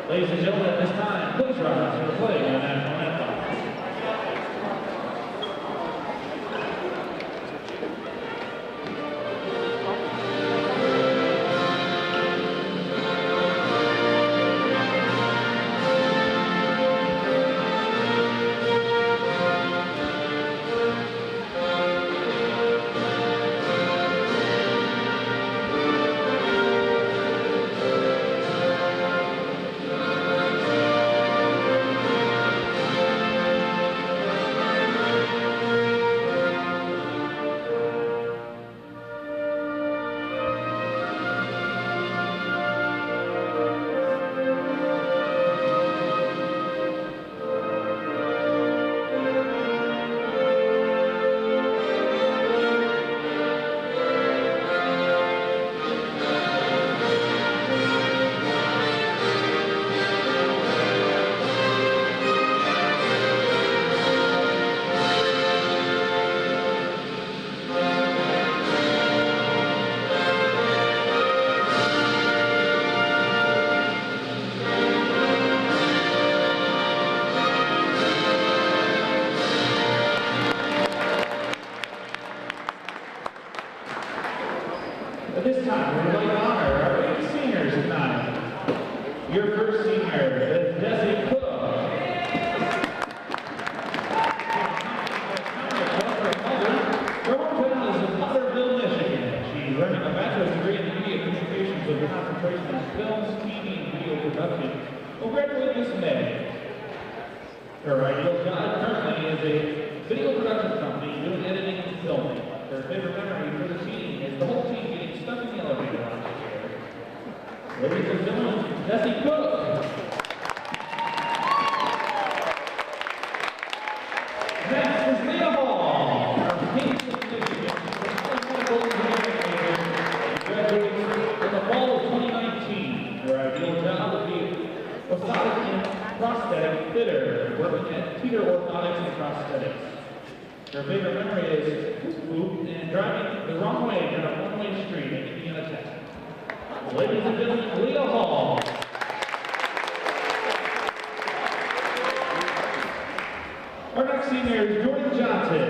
Ladies and gentlemen, at this time, please rise for the playing of the national anthem. At this time, we would like to honor our 8 seniors tonight. Your first senior is Desi Cook. Her hometown is in Potterville, Michigan. She's earning a bachelor's degree in media communications with a concentration in films, TV, and video production. Will graduate this May. Her ideal job currently is a video production company doing editing and filming. Her favorite memory for the team is the whole team getting stuck in the elevator on this year. Ladies and gentlemen, Desi Cook. Next is Leah Hall from Kingston, Michigan. She graduated in the fall of 2019. Her ideal job would be orthotic and prosthetic fitter, working at Teeter Orthotics and Prosthetics. Her favorite memory is poop and driving the wrong way down a one-way street and getting attacked. Ladies and gentlemen, Leah Hall. Our next senior is Jordan Johnson.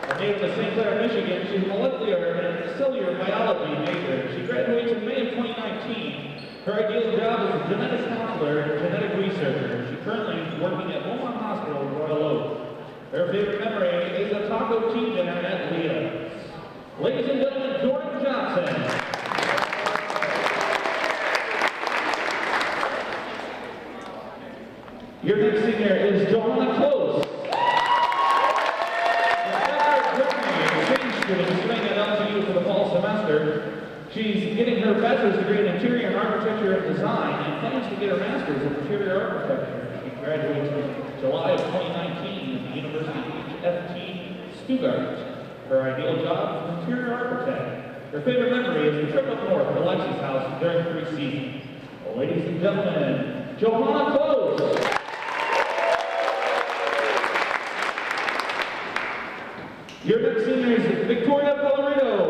A native of St. Clair, Michigan, she's a molecular and cellular biology major. She graduates in May of 2019. Her ideal job is a genetics counselor and genetic researcher. She currently is working at Beaumont Hospital in Royal Oak. Her favorite memory is a taco tea dinner at Leah's. Ladies and gentlemen, Jordan Johnson. Your next senior is Johanna Close. Exchange student studying at LTU for the fall semester. She's getting her bachelor's degree in interior architecture and design and plans to get her master's in interior architecture. She graduates in July of 2019 at the University of FT Stuttgart. Her ideal job is an interior architect. Her favorite memory is the trip up north to Lexi's house during pre-season. Well, ladies and gentlemen, Johanna Close. Your next senior is Victoria Pellerino.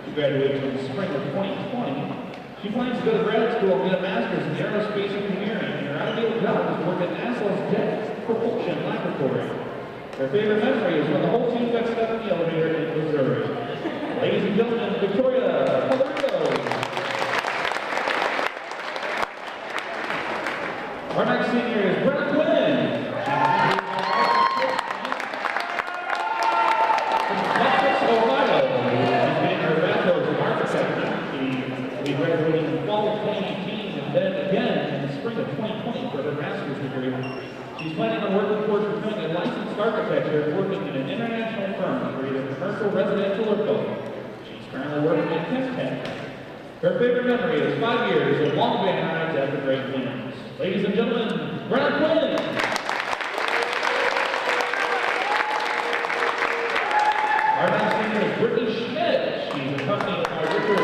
She graduated in the spring of 2020. She plans to go to grad school and get a master's in aerospace engineering. Her ideal job is to work at NASA's Jet Propulsion Laboratory. Her favorite memory is when the whole team got stuck in the elevator in Missouri. Ladies and gentlemen, Victoria Pellerino. Our next senior is Brenna Quinn. Ohio. She's getting her bachelor's in architecture. She will be graduating in the fall of 2018 and then again in the spring of 2020 for her master's degree. She's planning on working towards becoming a licensed architecture and working in an international firm for either commercial, residential, or both. She's currently working at Tech. Her favorite memory is 5 years of long van rides after great wins. Ladies and gentlemen, Brenna Quinn. Our next senior is Brittany Schmidt. She's accompanied by Richard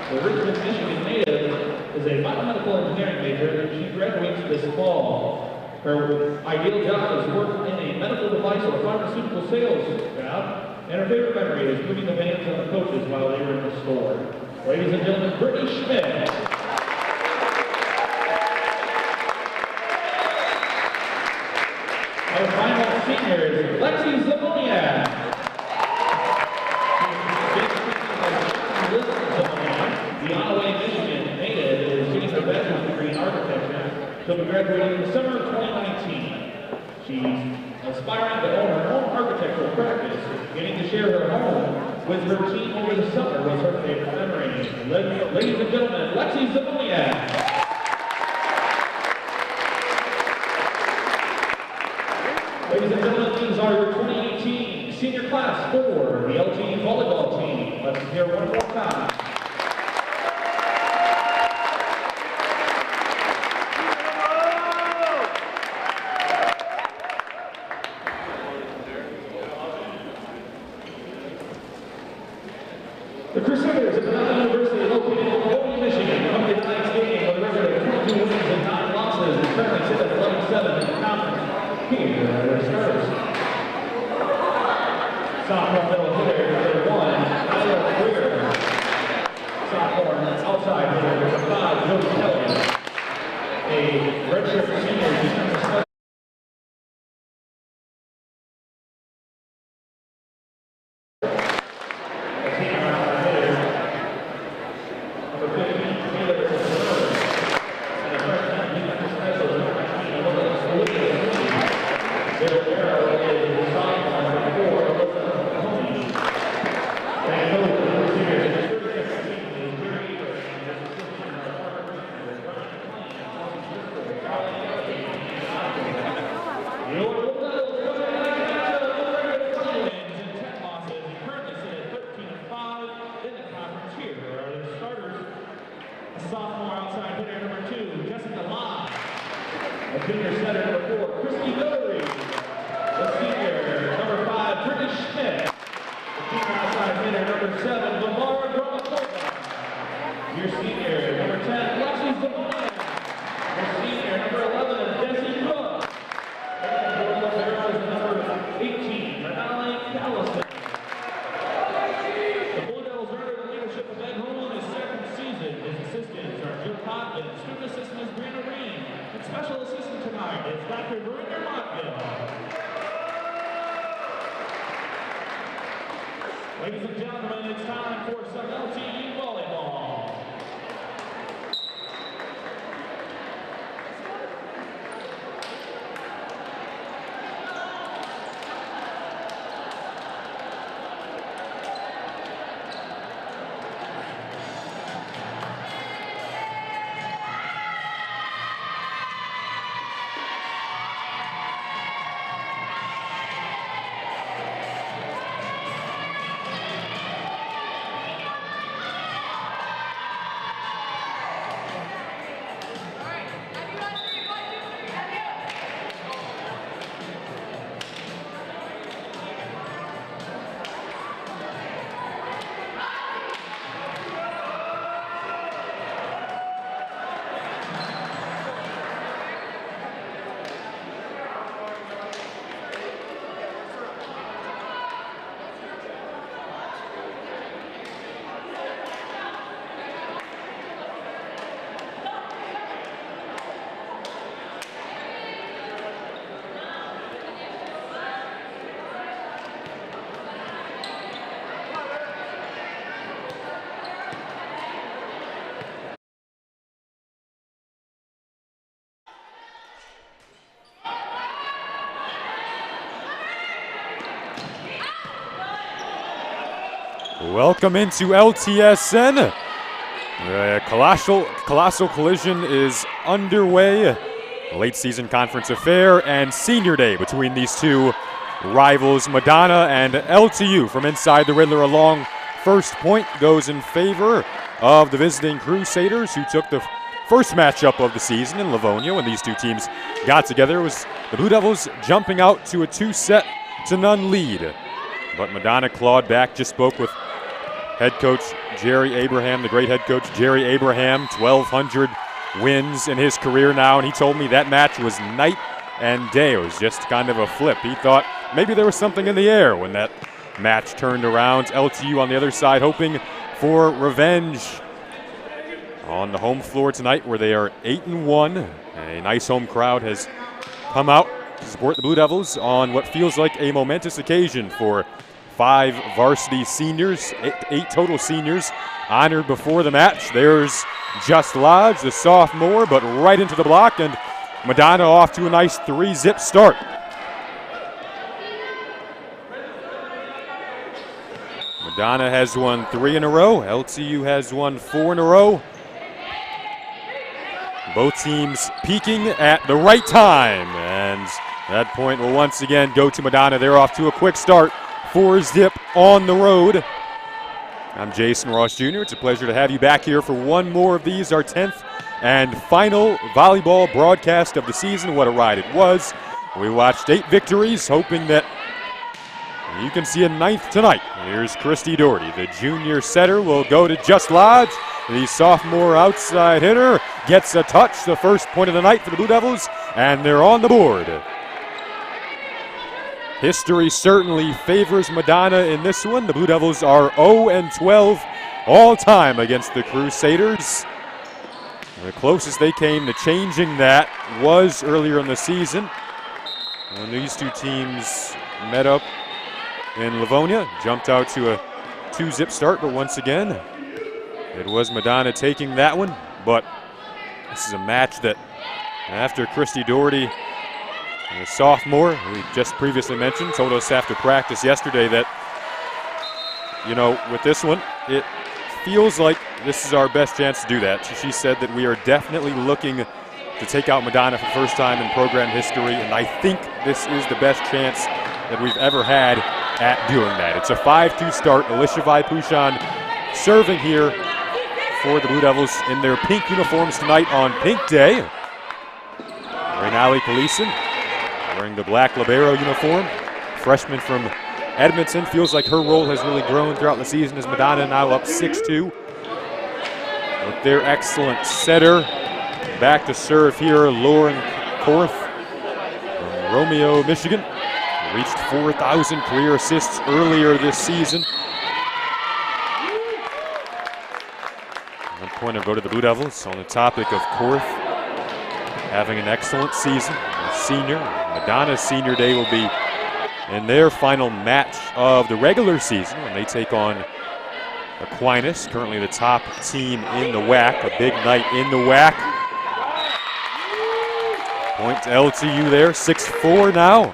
The Richmond, Michigan native is a biomedical engineering major and this fall. Her ideal job is working in a medical device or pharmaceutical sales job, and her favorite memory is putting the bands on the coaches while they were in the store. Ladies and gentlemen, Brittany Schmidt. Our final senior is Lexi Zamoniak. The Onaway, Michigan native is getting her bachelor's degree in architecture. She'll be graduating in the summer of 2019. She's aspiring to own her own architectural practice. Getting to share her home with her team over the summer was her favorite memory. Ladies and gentlemen, Lexi Zamoniak. Ladies and gentlemen, these are your 2018 senior class for the LTU volleyball team. Let's hear one more time. The Crusaders of Madonna University, located in Livonia, Michigan, come to tonight's game with a record of 22 wins and 9 losses, and currently sit at 11-7 in the conference. Here are their starters. Sophomore middle hitter, number 1, Tyler Greer. Sophomore outside hitter, number 5, Joe Kelly. A redshirt senior, defensive special. Sophomore outside hitter number 2, Jessica Lott. A junior setter number 4, Christy Hillary. The senior number 5, Brittany Schmidt. The junior outside hitter number 7, Lamara Gromakova. Your senior number 10, Lexi Zamoniak. Your senior number 11, Jesse Cook. And the Barrel is number 18, Madonna Callison. The Blue Devils are under the leadership of Ed Holman in his second season. His assistants are Jill Cotton, student assistant is Brianna Reen, and special assistant tonight is Dr. Verinder Montville. Ladies and gentlemen, it's time for some LTU volleyball. Welcome into LTSN. The Colossal Collision is underway. Late season conference affair and senior day between these two rivals, Madonna and LTU. From inside the Riddler, a long first point goes in favor of the visiting Crusaders, who took the first matchup of the season in Livonia when these two teams got together. It was the Blue Devils jumping out to a 2-0 lead. But Madonna clawed back. Just spoke with head coach Jerry Abraham, the great head coach Jerry Abraham. 1,200 wins in his career now, and he told me that match was night and day. It was just kind of a flip. He thought maybe there was something in the air when that match turned around. LTU on the other side hoping for revenge on the home floor tonight, where they are 8-1. A nice home crowd has come out to support the Blue Devils on what feels like a momentous occasion for 5 varsity seniors, 8 total seniors honored before the match. There's Just Lodge, the sophomore, but right into the block, and Madonna off to a nice 3-zip start. Madonna has won 3 in a row. LTU has won 4 in a row. Both teams peaking at the right time, and that point will once again go to Madonna. They're off to a quick start. 4-zip on the road. I'm Jason Ross Jr. It's a pleasure to have you back here for one more of these, our 10th and final volleyball broadcast of the season. What a ride it was. We watched 8 victories, hoping that you can see a 9th tonight. Here's Christy Doherty. The junior setter will go to Just Lodge. The sophomore outside hitter gets a touch, the first point of the night for the Blue Devils, and they're on the board. History certainly favors Madonna in this one. The Blue Devils are 0-12 all time against the Crusaders. The closest they came to changing that was earlier in the season when these two teams met up in Livonia, jumped out to a 2-zip start, but once again, it was Madonna taking that one. But this is a match that, after Christy Doherty, the sophomore, who we just previously mentioned, told us after practice yesterday that, you know, with this one, it feels like this is our best chance to do that. She said that we are definitely looking to take out Madonna for the first time in program history, and I think this is the best chance that we've ever had at doing that. It's a 5-2 start. Alicia Vaipushan serving here for the Blue Devils in their pink uniforms tonight on Pink Day. Renali Policen wearing the black libero uniform. Freshman from Edmonton. Feels like her role has really grown throughout the season as Madonna now up 6-2. With their excellent setter. Back to serve here, Lauren Korth from Romeo, Michigan. Reached 4,000 career assists earlier this season. One point of go to the Blue Devils on the topic of Korth having an excellent season. A senior, Madonna's senior day will be in their final match of the regular season when they take on Aquinas, currently the top team in the WAC. A big night in the WAC. Point to LTU there, 6-4 now.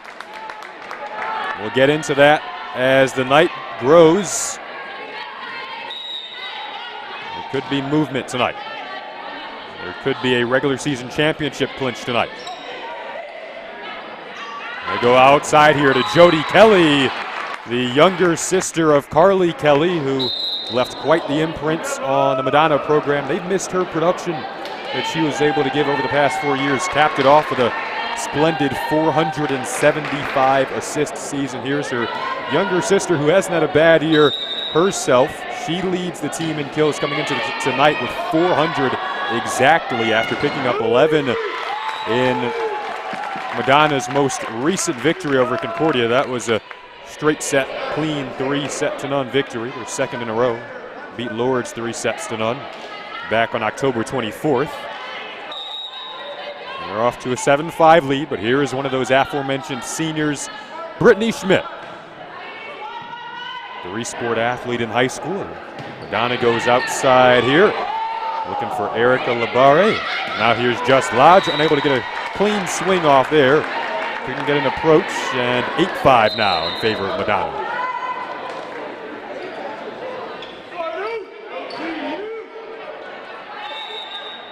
We'll get into that as the night grows. There could be movement tonight. There could be a regular season championship clinch tonight. They go outside here to Jody Kelly, the younger sister of Carly Kelly, who left quite the imprint on the Madonna program. They've missed her production that she was able to give over the past 4 years. Capped it off with a splendid 475 assist season. Here's her younger sister, who hasn't had a bad year herself. She leads the team in kills coming into tonight with 400 exactly after picking up 11 in Madonna's most recent victory over Concordia. That was a straight set, clean 3-0 victory. Their second in a row. Beat Lourdes 3-0 back on October 24th. They're off to a 7-5 lead, but here is one of those aforementioned seniors, Brittany Schmidt. 3-sport athlete in high school. Madonna goes outside here, looking for Erica Labare. Now here's Just Lodge, unable to get a clean swing off there. Couldn't get an approach, and 8-5 now in favor of Madonna.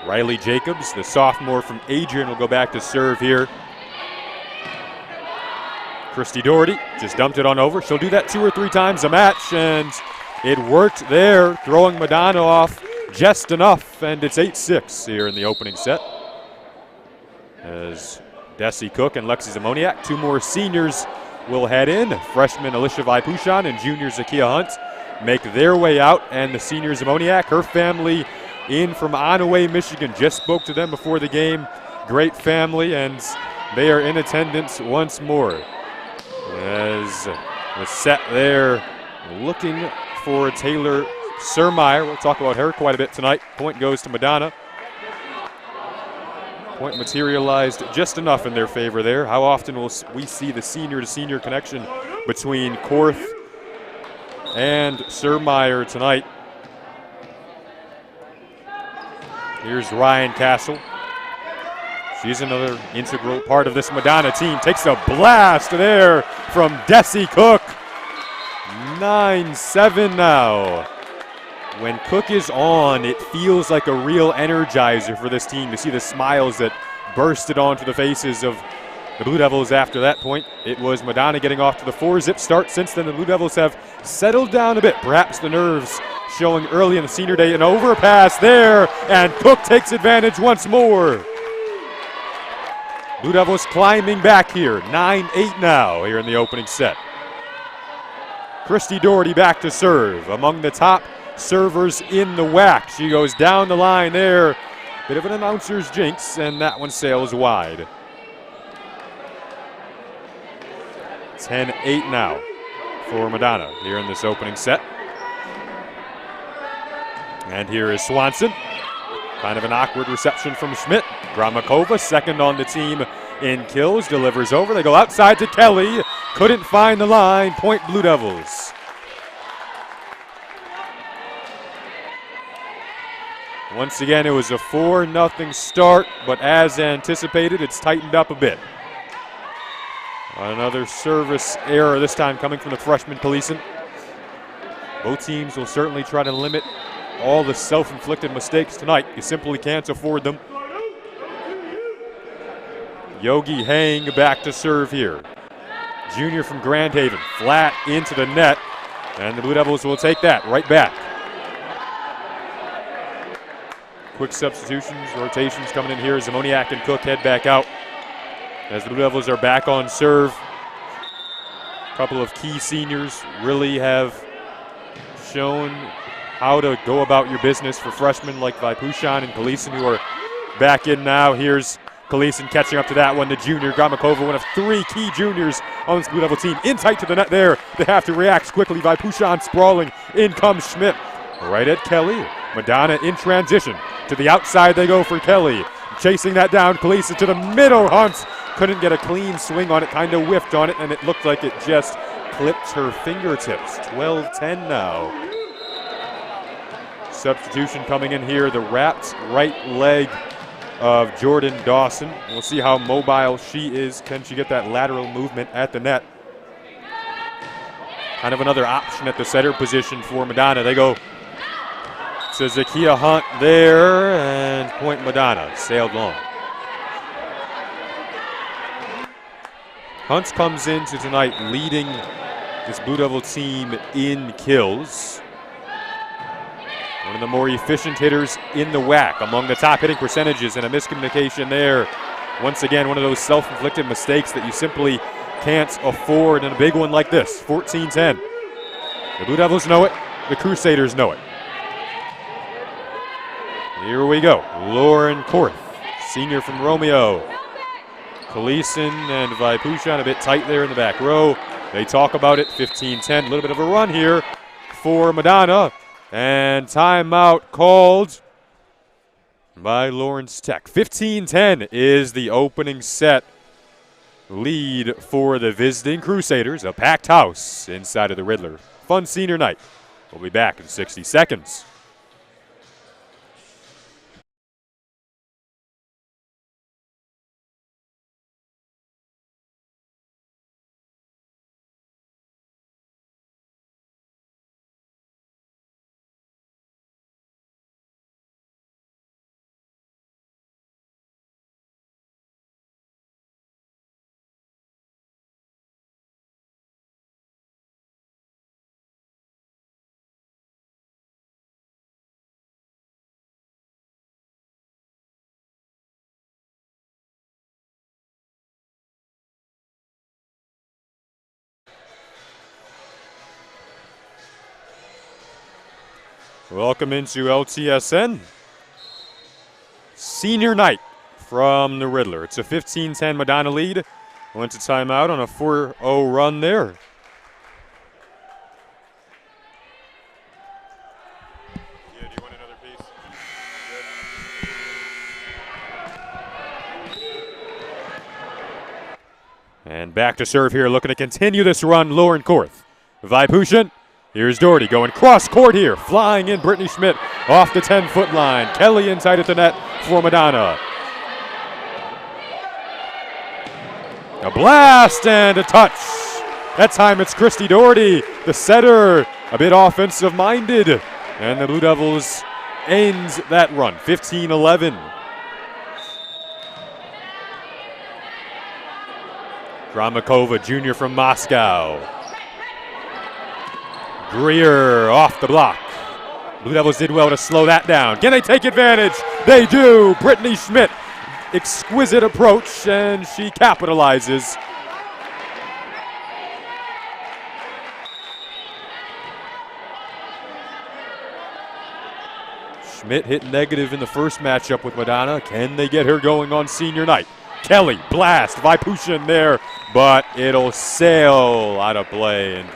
Riley Jacobs, the sophomore from Adrian, will go back to serve here. Christy Doherty just dumped it on over. She'll do that 2 or 3 times a match, and it worked there, throwing Madonna off just enough, and it's 8-6 here in the opening set. As Desi Cook and Lexi Zamoniak, 2 more seniors, will head in. Freshman Alicia Vaipushan and junior Zakia Hunt make their way out, and the senior Zamoniak, her family in from Onaway, Michigan. Just spoke to them before the game. Great family, and they are in attendance once more. As the set there, looking for Taylor Surmeyer. We'll talk about her quite a bit tonight. Point goes to Madonna. Point materialized just enough in their favor there. How often will we see the senior-to-senior connection between Korth and Surmeyer tonight? Here's Ryan Castle. She's another integral part of this Madonna team. Takes a blast there from Desi Cook. 9-7 now. When Cook is on, it feels like a real energizer for this team to see the smiles that bursted onto the faces of the Blue Devils after that point. It was Madonna getting off to the 4-zip start. Since then, the Blue Devils have settled down a bit. Perhaps the nerves showing early in the senior day. An overpass there, and Cook takes advantage once more. Blue Devils climbing back here. 9-8 now here in the opening set. Christy Doherty back to serve. Among the top servers in the WAC. She goes down the line there. Bit of an announcer's jinx, and that one sails wide. 10-8 now for Madonna here in this opening set. And here is Swanson. Kind of an awkward reception from Schmidt. Gramakova, second on the team in kills, delivers over. They go outside to Kelly. Couldn't find the line. Point Blue Devils. Once again, it was a 4-0 start, but as anticipated, it's tightened up a bit. Another service error, this time coming from the freshman Policen. Both teams will certainly try to limit all the self-inflicted mistakes tonight. You simply can't afford them. Yogi Hang back to serve here. Junior from Grand Haven, flat into the net, and the Blue Devils will take that right back. Quick substitutions, rotations coming in here. Zamoniak and Cook head back out as the Blue Devils are back on serve. A couple of key seniors really have shown how to go about your business for freshmen like Vaipushan and Policen, who are back in now. Here's Policen catching up to that one. The junior, Gramakova, one of 3 key juniors on this Blue Devil team. In tight to the net there. They have to react quickly. Vaipushan sprawling. In comes Schmidt. Right at Kelly. Madonna in transition. To the outside they go for Kelly. Chasing that down. Policen to the middle. Hunt couldn't get a clean swing on it. Kind of whiffed on it, and it looked like it just clipped her fingertips. 12-10 now. Substitution coming in here. The wrapped right leg of Jordan Dawson. We'll see how mobile she is. Can she get that lateral movement at the net? Kind of another option at the setter position for Madonna. They go to Zakia Hunt there, and point Madonna. Sailed long. Hunt comes into tonight leading this Blue Devil team in kills. One of the more efficient hitters in the WAC, among the top hitting percentages, and a miscommunication there. Once again, one of those self-inflicted mistakes that you simply can't afford in a big one like this. 14-10. The Blue Devils know it. The Crusaders know it. Here we go. Lauren Korth, senior from Romeo. Policen and Vaipushan a bit tight there in the back row. They talk about it. 15-10. A little bit of a run here for Madonna. And timeout called by Lawrence Tech. 15-10 is the opening set lead for the visiting Crusaders. A packed house inside of the Riddler. Fun senior night. We'll be back in 60 seconds. Welcome into LTSN. senior night from the Riddler. It's a 15-10 Madonna lead. Went to timeout on a 4-0 run there. Yeah, do you want another piece? And back to serve here, looking to continue this run, Lauren Korth. Vipushin. Here's Doherty going cross court here. Flying in Brittany Schmidt off the 10-foot line. Kelly inside at the net for Madonna. A blast and a touch. That time it's Christy Doherty, the setter, a bit offensive-minded. And the Blue Devils ends that run, 15-11. Gramakova, junior from Moscow. Greer off the block. Blue Devils did well to slow that down. Can they take advantage? They do. Brittany Schmidt, exquisite approach, and she capitalizes. Schmidt hit negative in the first matchup with Madonna. Can they get her going on senior night? Kelly, blast, Vipushin there, but it'll sail out of play, and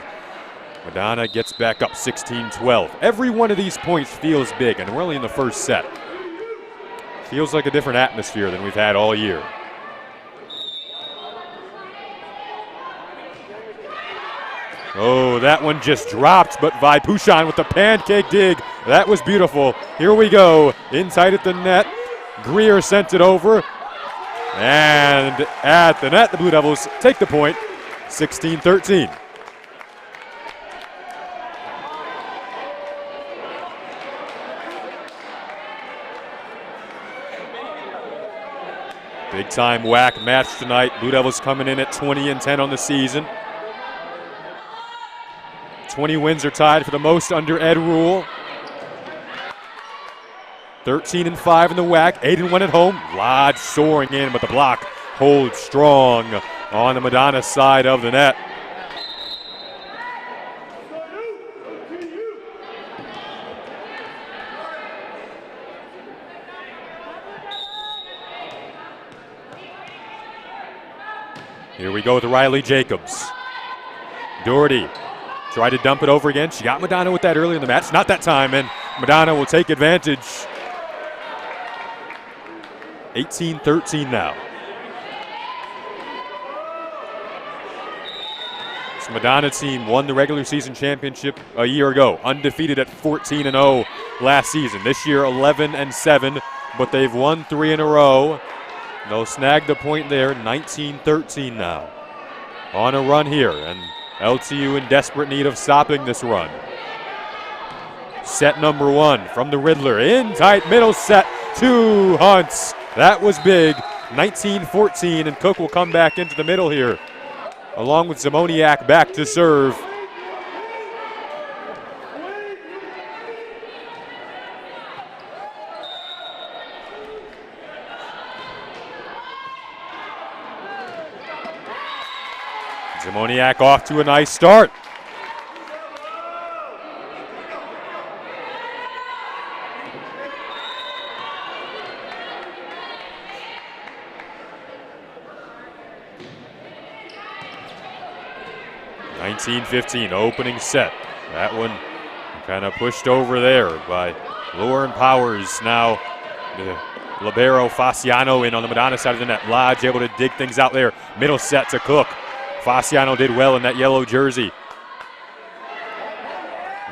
Madonna gets back up 16-12. Every one of these points feels big, and we're only in the first set. Feels like a different atmosphere than we've had all year. Oh, that one just dropped, but Vipushin with the pancake dig. That was beautiful. Here we go, inside at the net. Greer sent it over. And at the net, the Blue Devils take the point, 16-13. Big time WAC match tonight. Blue Devils coming in at 20-10 on the season. 20 wins are tied for the most under Ed Rule. 13-5 in the WAC, 8-1 at home. Lodge soaring in, but the block holds strong on the Madonna side of the net. Here we go with Riley Jacobs. Doherty tried to dump it over again. She got Madonna with that early in the match. Not that time, and Madonna will take advantage. 18-13 now. This Madonna team won the regular season championship a year ago, undefeated at 14-0 last season. This year 11-7, but they've won 3 in a row. They'll snag the point there, 19-13 now. On a run here, and LTU in desperate need of stopping this run. Set number 1 from the Riddler, in tight middle set, 2 Hunts. That was big, 19-14, and Cook will come back into the middle here, along with Zamoniak back to serve. Zamoniak off to a nice start. (19-15) opening set. That one kind of pushed over there by Lauren Powers. Now the libero Fasciano in on the Madonna side of the net. Lodge able to dig things out there. Middle set to Cook. Fasciano did well in that yellow jersey.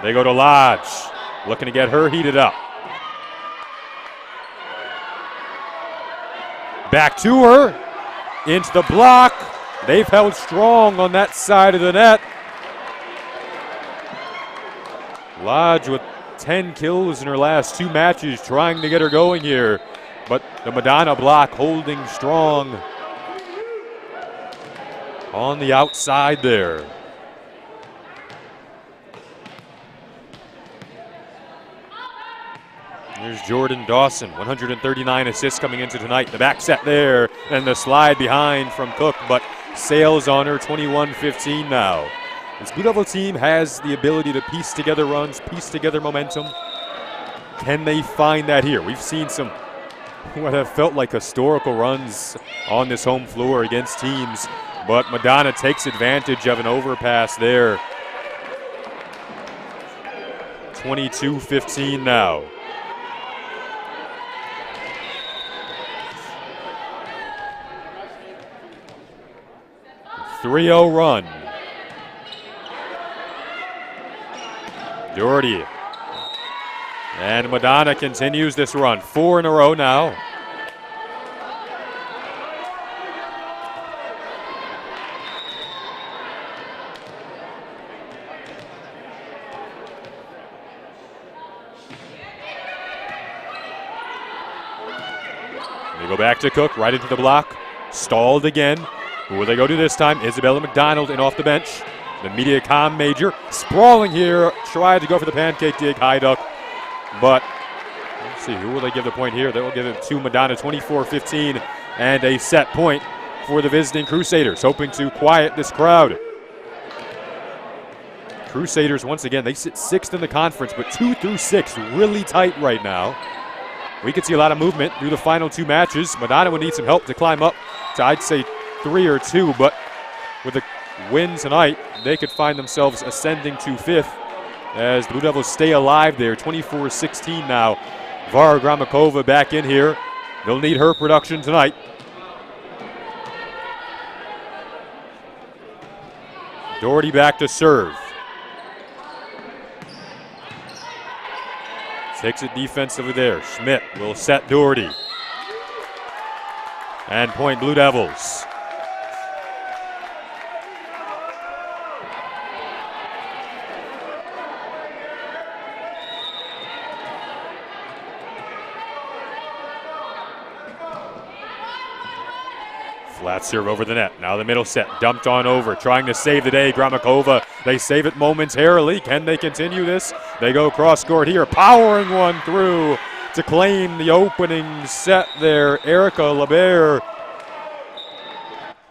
They go to Lodge, looking to get her heated up. Back to her, into the block. They've held strong on that side of the net. Lodge with 10 kills in her last 2 matches, trying to get her going here. But the Madonna block holding strong on the outside there. There's Jordan Dawson, 139 assists coming into tonight. The back set there, and the slide behind from Cook, but sails on her, 21-15 now. This Blue Devil team has the ability to piece together runs, piece together momentum. Can they find that here? We've seen some what have felt like historical runs on this home floor against teams, but Madonna takes advantage of an overpass there. 22-15 now. .30 run. Doherty. And Madonna continues this run. 4 in a row now. They go back to Cook, right into the block. Stalled again. Who will they go to this time? Isabella McDonald in off the bench. The media comm major sprawling here. Tried to go for the pancake dig, high duck. But let's see, who will they give the point here? They will give it to Madonna, 24-15, and a set point for the visiting Crusaders, hoping to quiet this crowd. Crusaders, once again, they sit 6th in the conference, but 2 through 6 really tight right now. We could see a lot of movement through the final 2 matches. Madonna would need some help to climb up to, I'd say, 3 or 2, but with a win tonight, they could find themselves ascending to 5th as the Blue Devils stay alive there. 24-16 now. Vara Gramakova back in here. They'll need her production tonight. Doherty back to serve. Takes it defensively there. Schmidt will set Doherty. And point Blue Devils. Flat serve over the net. Now the middle set. Dumped on over. Trying to save the day. Gramakova. They save it momentarily. Can they continue this? They go cross court here. Powering one through to claim the opening set there. Erica LeBaire.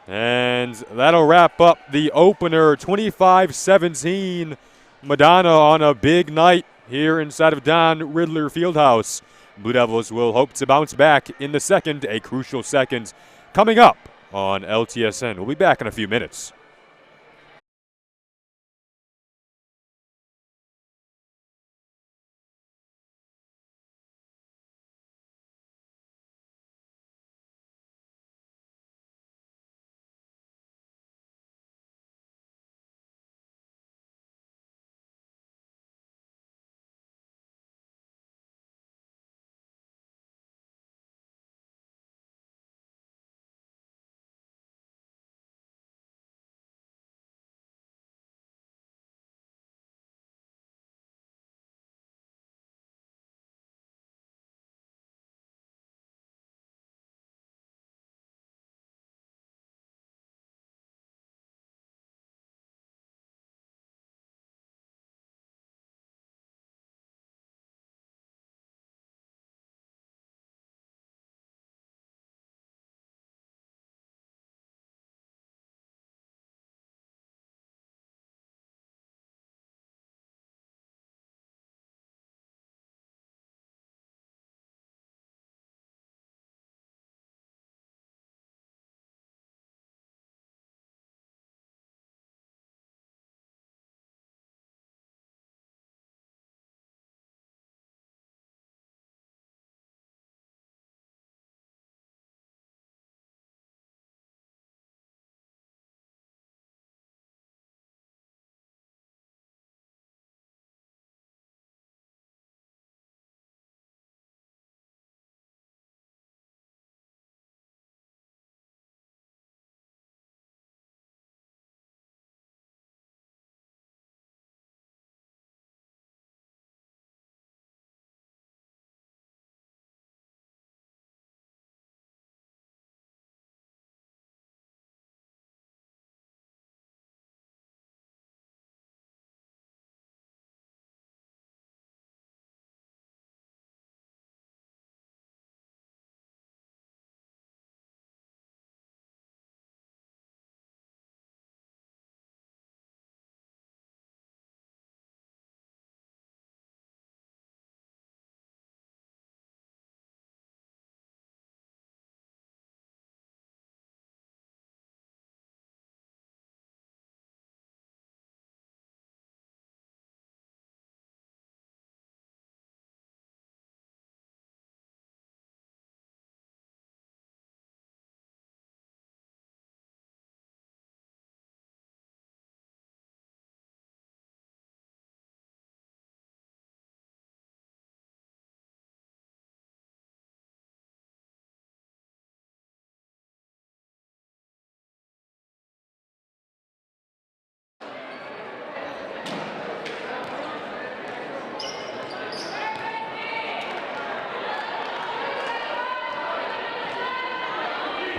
And that'll wrap up the opener. 25-17. Madonna on a big night here inside of Don Riddler Fieldhouse. Blue Devils will hope to bounce back in the second. A crucial second coming up on LTSN. We'll be back in a few minutes.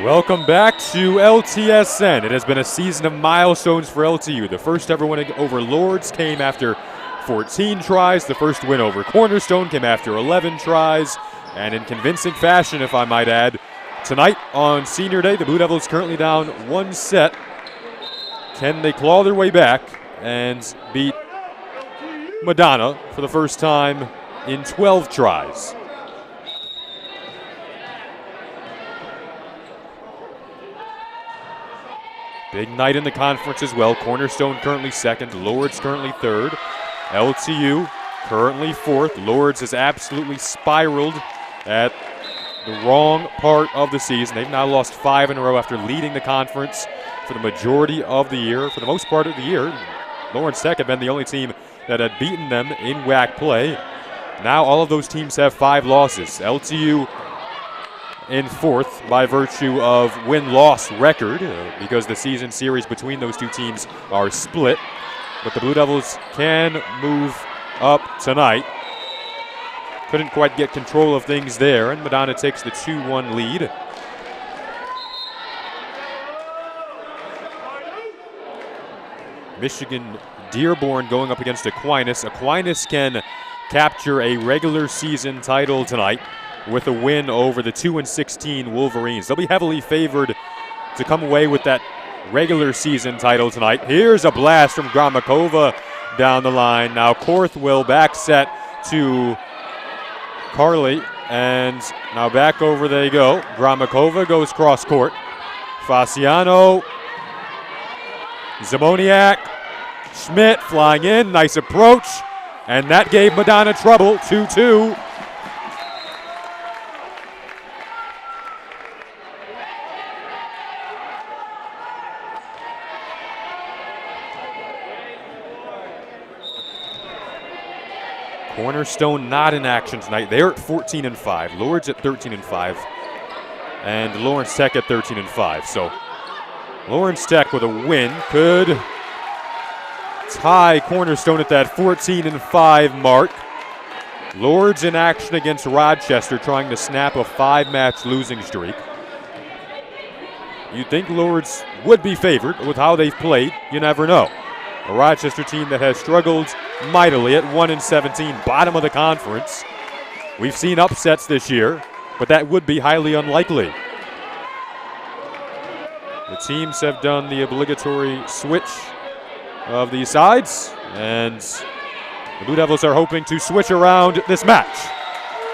Welcome back to LTSN. It has been a season of milestones for LTU. The first ever win over Lourdes came after 14 tries. The first win over Cornerstone came after 11 tries. And in convincing fashion, if I might add, tonight on Senior Day, the Blue Devils currently down one set. Can they claw their way back and beat Madonna for the first time in 12 tries? Big night in the conference as well. Cornerstone currently second, Lourdes currently third, LTU currently fourth. Lourdes has absolutely spiraled at the wrong part of the season. They've now lost 5 in a row after leading the conference for the majority of the year. For the most part of the year, Lawrence Tech had been the only team that had beaten them in WAC play. Now all of those teams have 5 losses. LTU in fourth by virtue of win-loss record because the season series between those two teams are split. But the Blue Devils can move up tonight. Couldn't quite get control of things there, and Madonna takes the 2-1 lead. Michigan Dearborn going up against Aquinas. Aquinas can capture a regular season title tonight with a win over the 2-16 Wolverines. They'll be heavily favored to come away with that regular season title tonight. Here's a blast from Gramakova down the line. Now Korth will back set to Carly, and now back over they go. Gramakova goes cross court. Fasciano, Zamoniak, Schmidt flying in, nice approach, and that gave Madonna trouble, 2-2. Cornerstone not in action tonight. They're at 14-5. Lourdes at 13-5. And Lawrence Tech at 13-5. So Lawrence Tech with a win could tie Cornerstone at that 14-5 mark. Lourdes in action against Rochester, trying to snap a 5-match losing streak. You'd think Lourdes would be favored, but with how they've played, you never know. A Rochester team that has struggled mightily at 1-17, bottom of the conference. We've seen upsets this year, but that would be highly unlikely. The teams have done the obligatory switch of these sides, and the Blue Devils are hoping to switch around this match.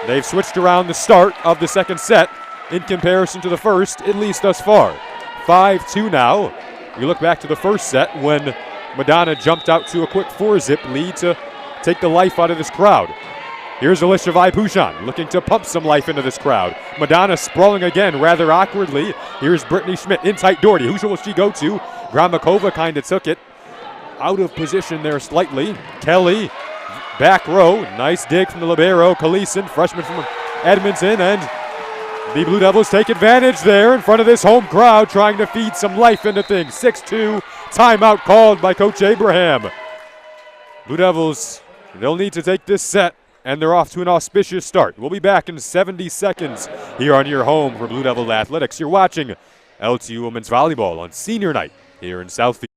They've switched around the start of the second set in comparison to the first, at least thus far. 5-2 now. You look back to the first set when Madonna jumped out to a quick 4-zip lead to take the life out of this crowd. Here's Alicia Vaipushan looking to pump some life into this crowd. Madonna sprawling again rather awkwardly. Here's Brittany Schmidt in tight Doherty. Who will she go to? Gramakova kind of took it out of position there slightly. Kelly, back row. Nice dig from the libero. Kalisin, freshman from Edmonton, and the Blue Devils take advantage there in front of this home crowd, trying to feed some life into things. 6-2, timeout called by Coach Abraham. Blue Devils, they'll need to take this set, and they're off to an auspicious start. We'll be back in 70 seconds here on your home for Blue Devil Athletics. You're watching LTU Women's Volleyball on Senior Night here in Southfield.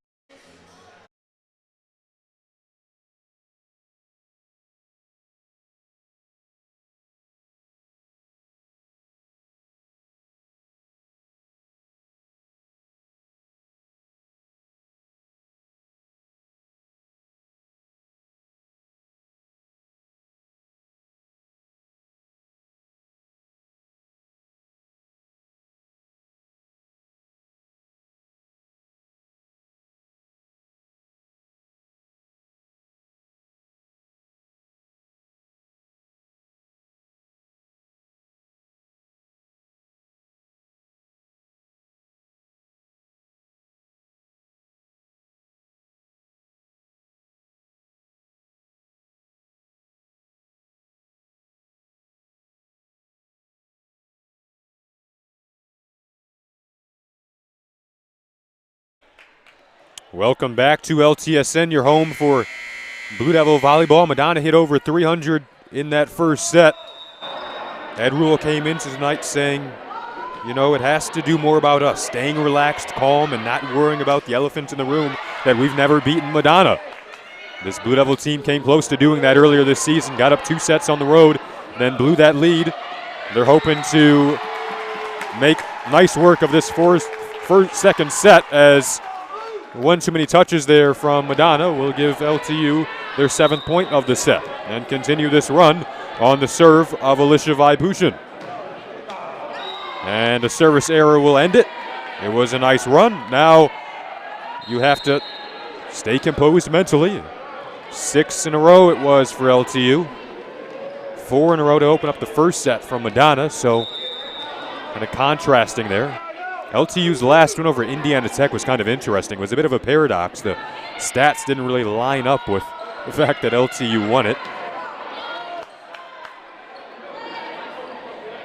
Welcome back to LTSN, your home for Blue Devil Volleyball. Madonna hit over 300 in that first set. Ed Rule came into tonight saying you know, it has to do more about us, staying relaxed, calm, and not worrying about the elephant in the room that we've never beaten Madonna. This Blue Devil team came close to doing that earlier this season, got up 2 sets on the road, then blew that lead. They're hoping to make nice work of this second set, as one too many touches there from Madonna will give LTU their 7th point of the set and continue this run on the serve of Alicia Vaibhushan. And a service error will end it. It was a nice run. Now you have to stay composed mentally. 6 in a row it was for LTU. 4 in a row to open up the first set from Madonna, so kind of contrasting there. LTU's last win over Indiana Tech was kind of interesting. It was a bit of a paradox. The stats didn't really line up with the fact that LTU won it.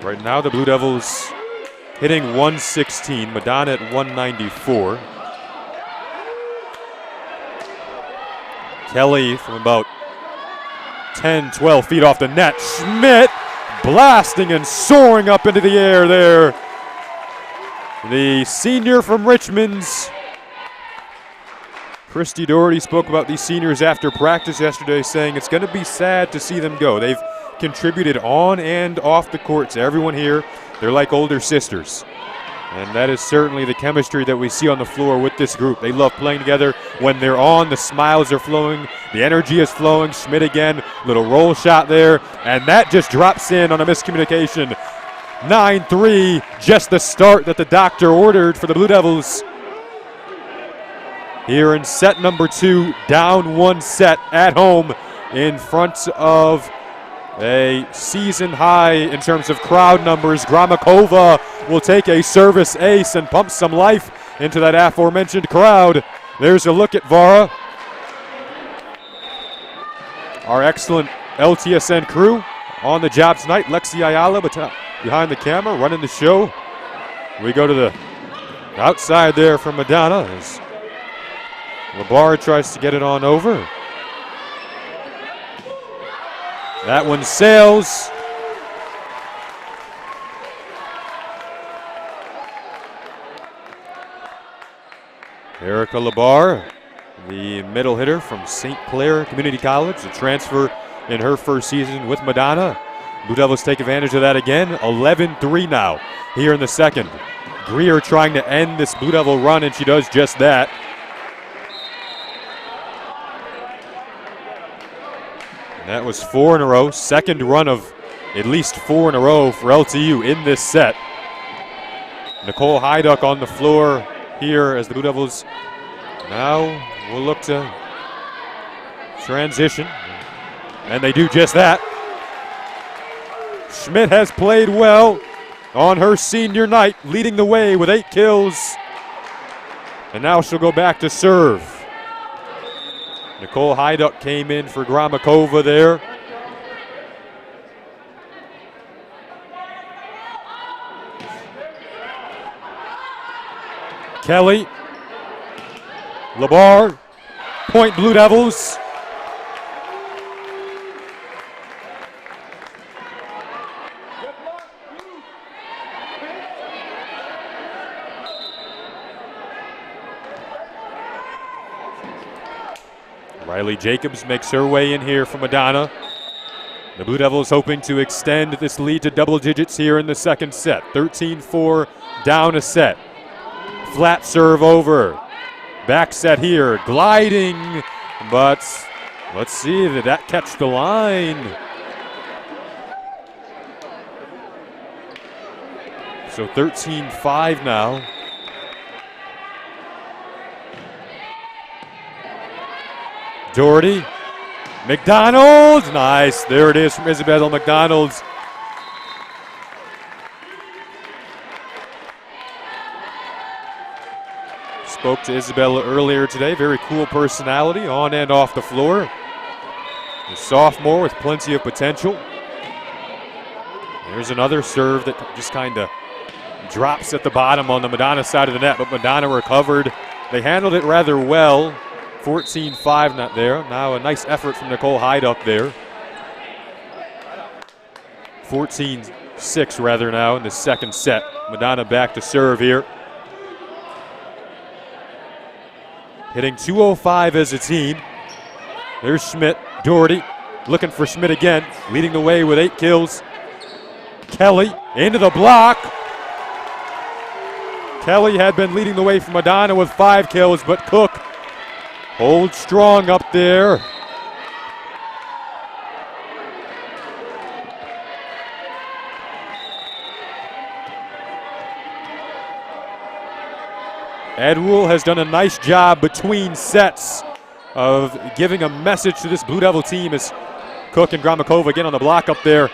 Right now the Blue Devils hitting 116, Madonna at 194. Kelly from about 10, 12 feet off the net. Schmidt blasting and soaring up into the air there. The senior from Richmond's. Christy Doherty spoke about these seniors after practice yesterday, saying it's going to be sad to see them go. They've contributed on and off the court to everyone here. They're like older sisters. And that is certainly the chemistry that we see on the floor with this group. They love playing together. When they're on, the smiles are flowing, the energy is flowing. Schmidt again, little roll shot there, and that just drops in on a miscommunication. 9-3, just the start that the doctor ordered for the Blue Devils. Here in set number 2, down 1 set at home in front of a season high in terms of crowd numbers. Gramakova will take a service ace and pump some life into that aforementioned crowd. There's a look at Vara. Our excellent LTSN crew on the job tonight. Lexi Ayala behind the camera, running the show. We go to the outside there from Madonna as Labar tries to get it on over. That one sails. Erica Labar, the middle hitter from St. Clair Community College, a transfer in her first season with Madonna. Blue Devils take advantage of that again. 11-3 now here in the second. Greer trying to end this Blue Devil run, and she does just that. That was 4 in a row, second run of at least 4 in a row for LTU in this set. Nicole Heiduck on the floor here as the Blue Devils now will look to transition, and they do just that. Schmidt has played well on her senior night, leading the way with 8 kills, and now she'll go back to serve. Nicole Heiduck came in for Gramakova there. Kelly, Labar, point Blue Devils. Riley Jacobs makes her way in here for Madonna. The Blue Devils hoping to extend this lead to double digits here in the second set. 13-4, down a set. Flat serve over. Back set here, gliding, but let's see, did that catch the line? So 13-5 now. Doherty, McDonald, nice, there it is from Isabella McDonald. Spoke to Isabella earlier today, very cool personality on and off the floor. A sophomore with plenty of potential. There's another serve that just kind of drops at the bottom on the Madonna side of the net, but Madonna recovered. They handled it rather well. 14-5 not there. Now a nice effort from Nicole Heiduck there. 14 6 rather now in the second set. Madonna back to serve here. Hitting .205 as a team. There's Schmidt, Doherty looking for Schmidt again, leading the way with 8 kills. Kelly into the block. Kelly had been leading the way for Madonna with 5 kills, but Cook holds strong up there. Ed Rule has done a nice job between sets of giving a message to this Blue Devil team as Cook and Gramakova again on the block up there.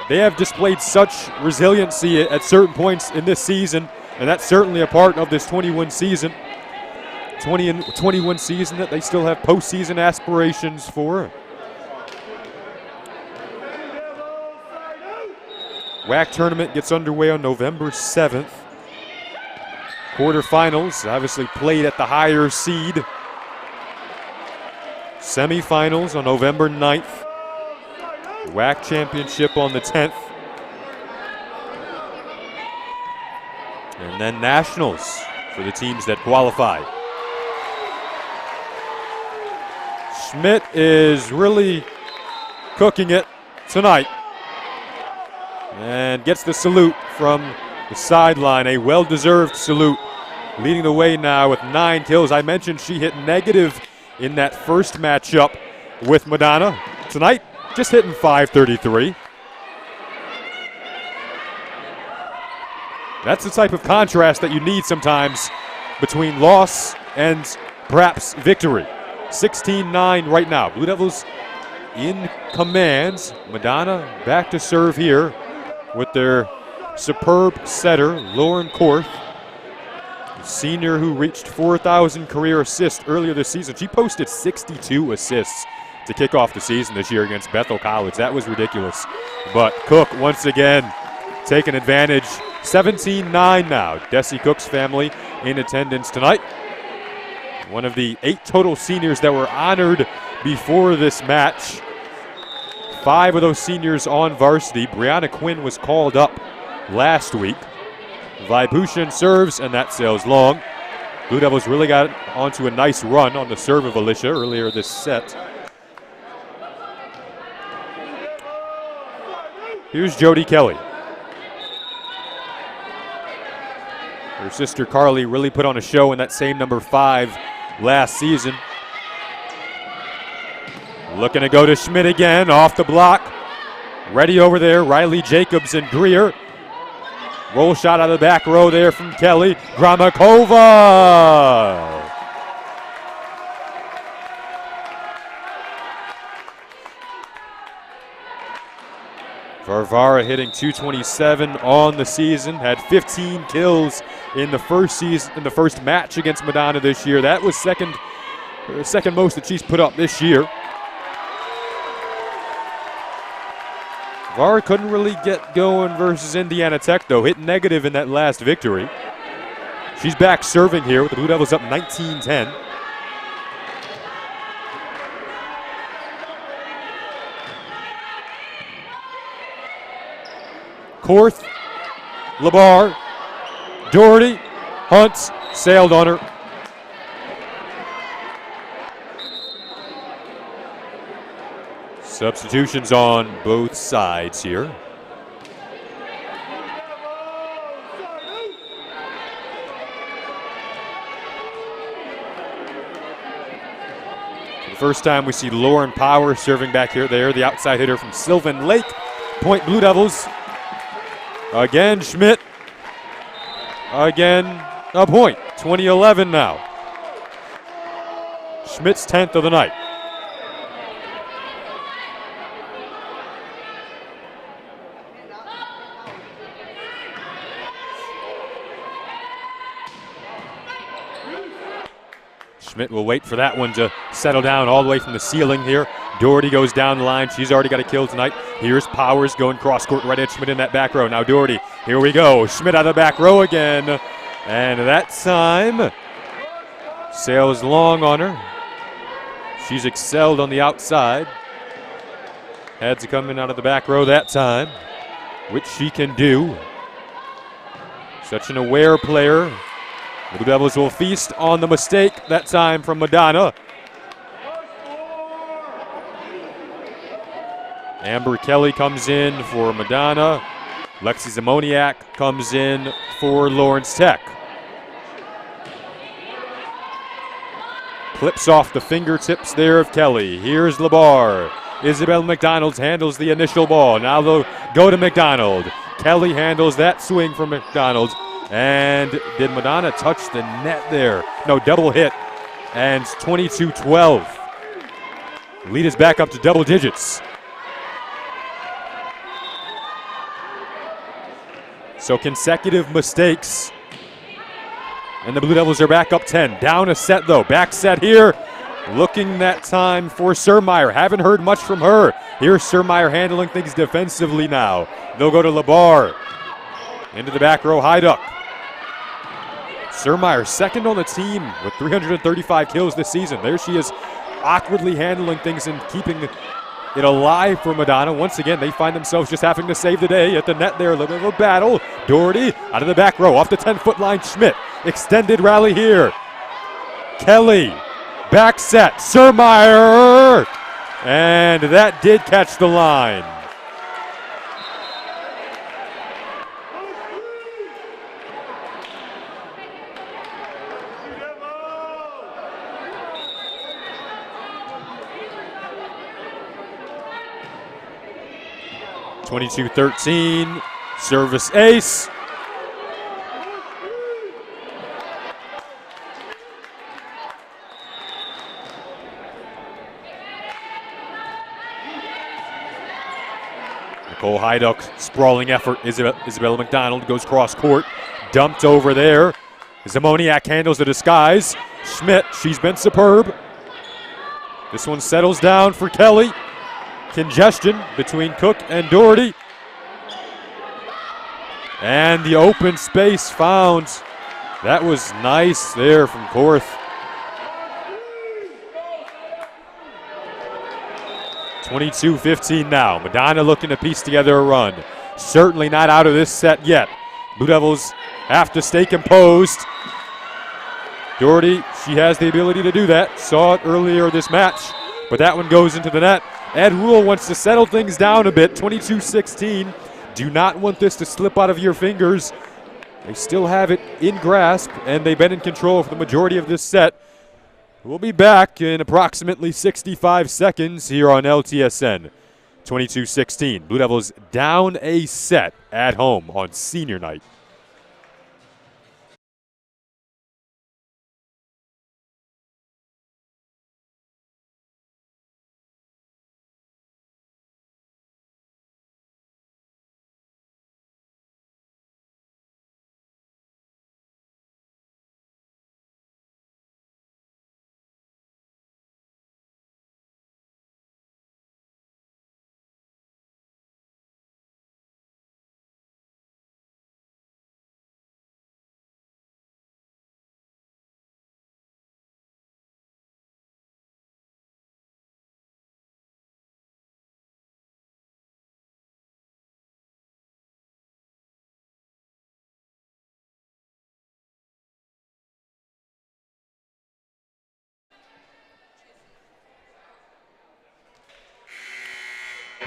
They have displayed such resiliency at certain points in this season, and that's certainly a part of this 21 season. 21 season that they still have postseason aspirations for. WAC tournament gets underway on November 7th. Quarterfinals, obviously played at the higher seed. Semifinals on November 9th. WAC championship on the 10th. And then nationals for the teams that qualify. Schmidt is really cooking it tonight. And gets the salute from the sideline, a well-deserved salute. Leading the way now with 9 kills. I mentioned she hit negative in that first matchup with Madonna. Tonight, just hitting .533. That's the type of contrast that you need sometimes between loss and perhaps victory. 16-9 right now. Blue Devils in command. Madonna back to serve here with their superb setter, Lauren Korth. Senior who reached 4,000 career assists earlier this season. She posted 62 assists to kick off the season this year against Bethel College. That was ridiculous. But Cook once again taking advantage. 17-9 now. Desi Cook's family in attendance tonight. One of the 8 total seniors that were honored before this match. 5 of those seniors on varsity. Brianna Quinn was called up last week. Vibhushan serves, and that sails long. Blue Devils really got onto a nice run on the serve of Alicia earlier this set. Here's Jody Kelly. Her sister Carly really put on a show in that same number 5 last season. Looking to go to Schmidt again, off the block. Ready over there, Riley Jacobs and Greer. Roll shot out of the back row there from Kelly. Gramakova! Varvara hitting .227 on the season. Had 15 kills in the first match against Madonna this year. That was second most that she's put up this year. Var couldn't really get going versus Indiana Tech, though. Hit negative in that last victory. She's back serving here with the Blue Devils up 19-10. Korth, Labar, Doherty, Hunt, sailed on her. Substitutions on both sides here. For the first time we see Lauren Power serving back here. There, the outside hitter from Sylvan Lake. Point Blue Devils. Again, Schmidt. Again, a point. 20-11 now. Schmidt's 10th of the night. Schmidt will wait for that one to settle down all the way from the ceiling here. Doherty goes down the line. She's already got a kill tonight. Here's Powers going cross court right at Schmidt in that back row. Now Doherty, here we go. Schmidt out of the back row again. And that time, sails long on her. She's excelled on the outside. Had to come in out of the back row that time. which she can do. Such an aware player. The Blue Devils will feast on the mistake that time from Madonna. Amber Kelly comes in for Madonna. Lexi Zamoniak comes in for Lawrence Tech. Clips off the fingertips there of Kelly. Here's LeBar. Isabel McDonald handles the initial ball. Now they'll go to McDonald. Kelly handles that swing from McDonald. And did Madonna touch the net there? No, double hit. And 22-12. Lead is back up to double digits. So consecutive mistakes. And the Blue Devils are back up 10. Down a set though. Back set here. Looking that time for Surmeyer. Haven't heard much from her. Here's Surmeyer handling things defensively now. They'll go to LeBar. Into the back row, Heiduck. Surmeyer second on the team with 335 kills this season. There she is, awkwardly handling things and keeping it alive for Madonna. Once again, they find themselves just having to save the day at the net there. A little bit of a battle. Doherty out of the back row, off the 10-foot line. Schmidt, extended rally here. Kelly, back set, Surmeyer, and that did catch the line. (22-13), service ace. Nicole Heiduck, sprawling effort. Isabella McDonald goes cross court, dumped over there. Zamoniak handles the disguise. Schmidt, she's been superb. This one settles down for Kelly. Congestion between Cook and Doherty. And the open space found. That was nice there from Korth. 22-15 now. Madonna looking to piece together a run. Certainly not out of this set yet. Blue Devils have to stay composed. Doherty, she has the ability to do that. Saw it earlier this match, but that one goes into the net. Ed Rule wants to settle things down a bit. 22-16. Do not want this to slip out of your fingers. They still have it in grasp, and they've been in control for the majority of this set. We'll be back in approximately 65 seconds here on LTSN. 22-16. Blue Devils down a set at home on senior night.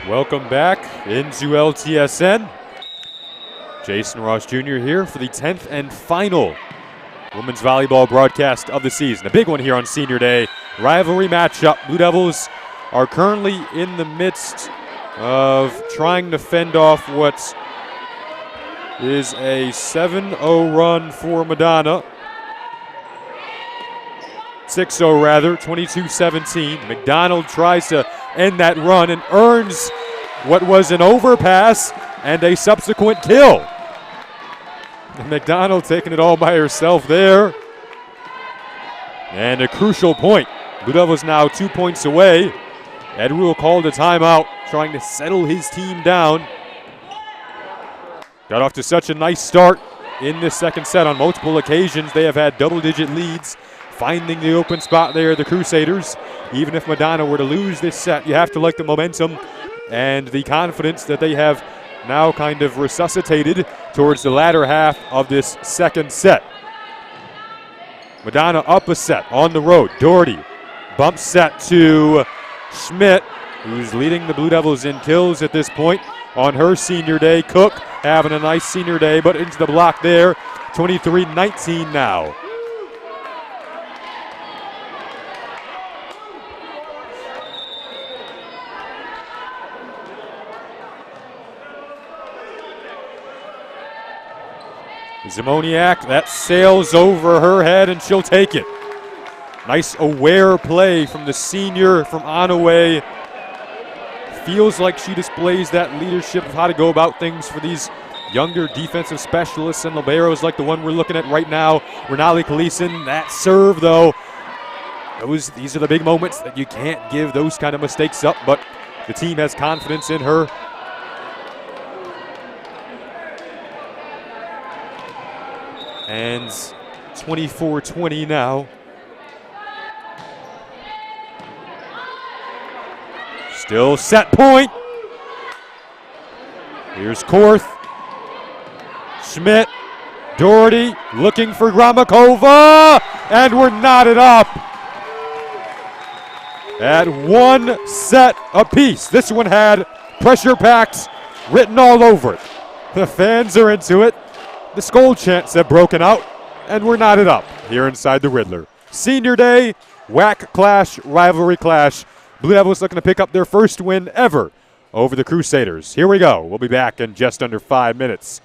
Welcome back into LTSN. Jason Ross Jr. here for the 10th and final women's volleyball broadcast of the season. A big one here on Senior Day. Rivalry matchup. Blue Devils are currently in the midst of trying to fend off what is a 7-0 run for Madonna. 6-0 rather, 22-17. McDonald tries to end that run and earns what was an overpass and a subsequent kill. And McDonald taking it all by herself there. And a crucial point. Blue Devils now 2 points away. Ed Rule called a timeout, trying to settle his team down. Got off to such a nice start in this second set. On multiple occasions, they have had double-digit leads. Finding the open spot there, the Crusaders. Even if Madonna were to lose this set, you have to like the momentum and the confidence that they have now kind of resuscitated towards the latter half of this second set. Madonna up a set on the road. Doherty bump set to Schmidt, who's leading the Blue Devils in kills at this point on her senior day. Cook having a nice senior day, but into the block there. 23-19 now. Zimoniak, that sails over her head and she'll take it. Nice aware play from the senior from Onaway. Feels like she displays that leadership of how to go about things for these younger defensive specialists and liberos like the one we're looking at right now. Renali Kalisin, that serve though. These are the big moments that you can't give those kind of mistakes up, but the team has confidence in her. And 24-20 now. Still set point. Here's Korth. Schmidt. Doherty looking for Gramakova. And we're knotted up at 1 set apiece. This one had pressure packs written all over it. The fans are into it. The Skol chants have broken out, and we're knotted up here inside the Riddler. Senior day, WAC clash, rivalry clash. Blue Devils looking to pick up their first win ever over the Crusaders. Here we go. We'll be back in just under 5 minutes.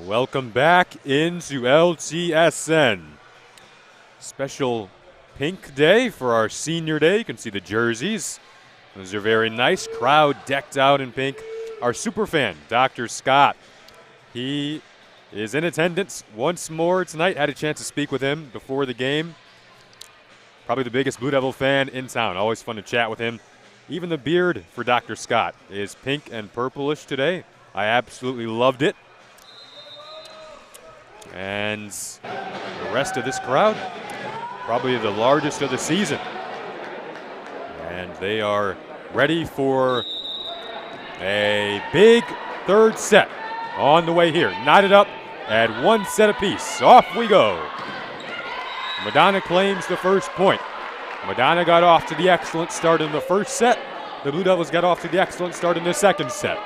Welcome back into LTSN. Special pink day for our senior day. You can see the jerseys. Those are very nice. Crowd decked out in pink. Our super fan, Dr. Scott, he is in attendance once more tonight. Had a chance to speak with him before the game. Probably the biggest Blue Devil fan in town. Always fun to chat with him. Even the beard for Dr. Scott is pink and purplish today. I absolutely loved it. And the rest of this crowd, probably the largest of the season. And they are ready for a big third set on the way here. Knotted up at 1 set apiece. Off we go. Madonna claims the first point. Madonna got off to the excellent start in the first set. The Blue Devils got off to the excellent start in the second set.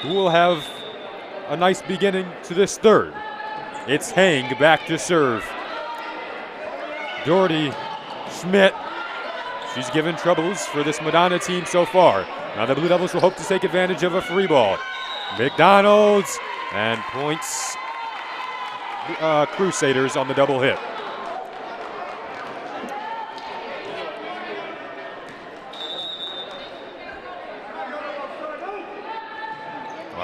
Who will have a nice beginning to this third? It's Hang back to serve. Doherty Schmidt. She's given troubles for this Madonna team so far. Now the Blue Devils will hope to take advantage of a free ball. McDonald's and points Crusaders on the double hit.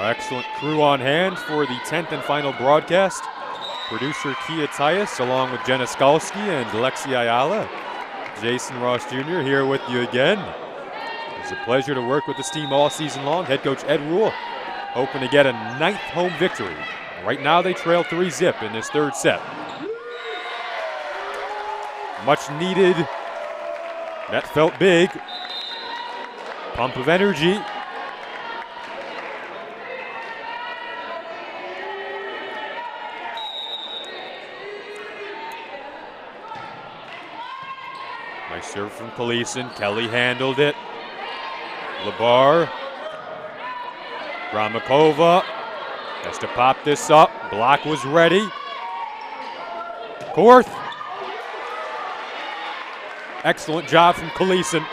Excellent crew on hand for the 10th and final broadcast. Producer Kia Tias along with Jenna Skalski and Lexi Ayala. Jason Ross Jr. here with you again. It's a pleasure to work with this team all season long. Head coach Ed Rule hoping to get a 9th home victory. Right now they trail 3-0 in this third set. Much needed. That felt big. Pump of energy. Nice serve from Kaleeson. Kelly handled it. Labar. Gramakova has to pop this up. Block was ready. Korth. Excellent job from Kaleeson.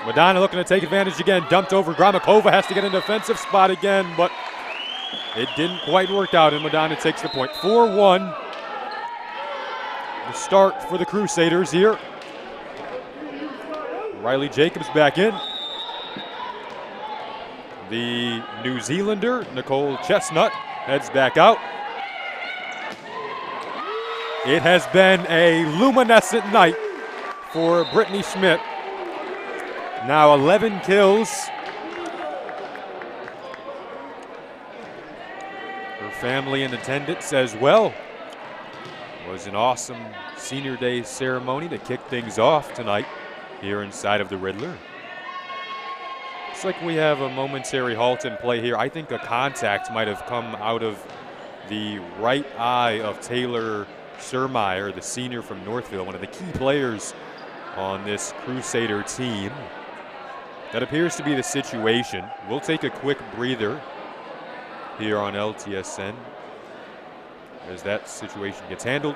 Madonna looking to take advantage again. Dumped over. Gramakova has to get in a defensive spot again, but it didn't quite work out, and Madonna takes the point. 4-1. The start for the Crusaders here. Riley Jacobs back in. The New Zealander, Nicole Chestnut, heads back out. It has been a luminescent night for Brittany Schmidt. Now 11 kills. Her family in attendance as well. It was an awesome senior day ceremony to kick things off tonight here inside of the Riddler. Looks like we have a momentary halt in play here. I think a contact might have come out of the right eye of Taylor Surmeyer, the senior from Northville, one of the key players on this Crusader team. That appears to be the situation. We'll take a quick breather here on LTSN as that situation gets handled.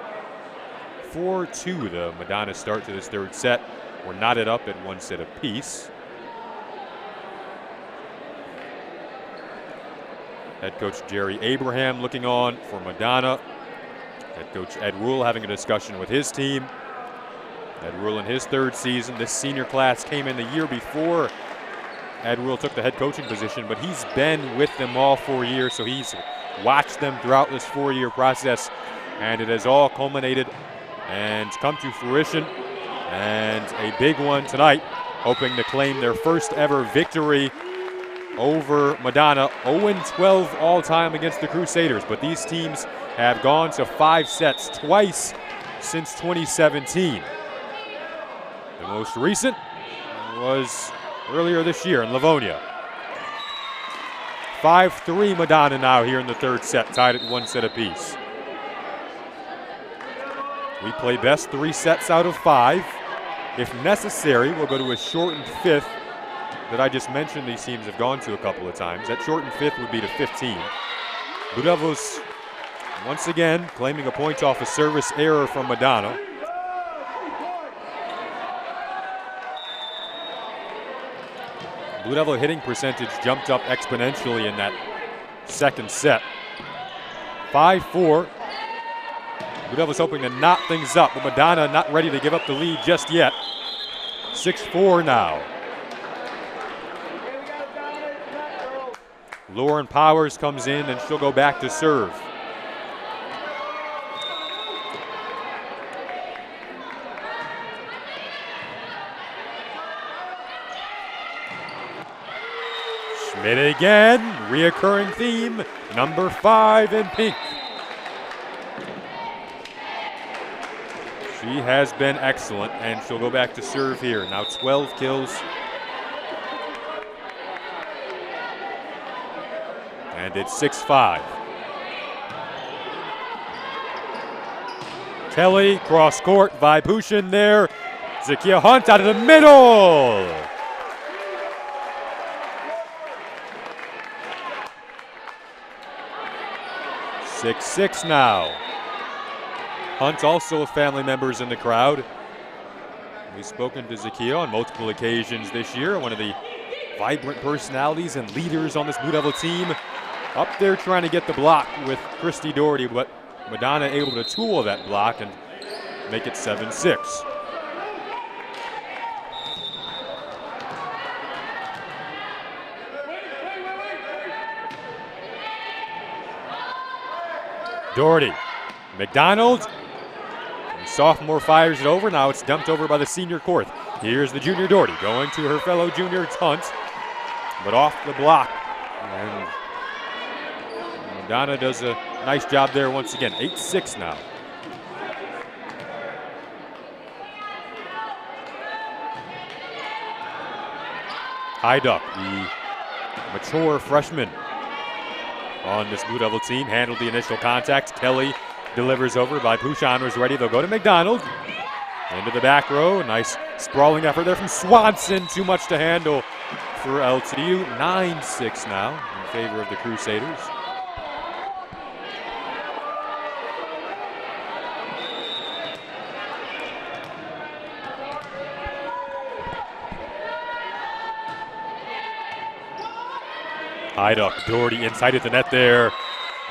4-2 the Madonna start to this third set. We're knotted up at 1 set apiece. Head coach Jerry Abraham looking on for Madonna. Head coach Ed Rule having a discussion with his team. Ed Rule in his third season. This senior class came in the year before Ed Rule took the head coaching position, but he's been with them all 4 years, so he's watched them throughout this 4-year process, and it has all culminated and come to fruition. And a big one tonight, hoping to claim their first ever victory over Madonna. 0-12 all time against the Crusaders, but these teams have gone to 5 sets twice since 2017. The most recent was earlier this year in Livonia. 5-3 Madonna now here in the third set, tied at 1 set apiece. We play best 3 sets out of 5. If necessary, we'll go to a shortened 5th that I just mentioned these teams have gone to a couple of times. That shortened 5th would be to 15. Blue Devils once again claiming a point off a service error from Madonna. Blue Devil hitting percentage jumped up exponentially in that second set. 5-4. Blue Devils hoping to knot things up, but Madonna not ready to give up the lead just yet. 6-4 now. Lauren Powers comes in and she'll go back to serve. Schmidt again, reoccurring theme, number 5 in pink. She has been excellent, and she'll go back to serve here. Now 12 kills. And it's 6-5. Kelly, cross court, Vibhushan there. Zakia Hunt out of the middle. Six now. Hunt also with family members in the crowd. We've spoken to Zakia on multiple occasions this year, one of the vibrant personalities and leaders on this Blue Devil team. Up there trying to get the block with Christy Doherty, but Madonna able to tool that block and make it 7-6. Doherty, McDonald, the sophomore fires it over. Now it's dumped over by the senior court. Here's the junior Doherty going to her fellow junior Hunt, but off the block. And Madonna does a nice job there once again. 8-6 now. Hyduck, the mature freshman on this Blue Devil team, handled the initial contact. Kelly delivers over. Vibhushan was ready. They'll go to McDonald. Into the back row. Nice sprawling effort there from Swanson. Too much to handle for LTU. 9-6 now in favor of the Crusaders. Hyduck, Doherty inside at the net there,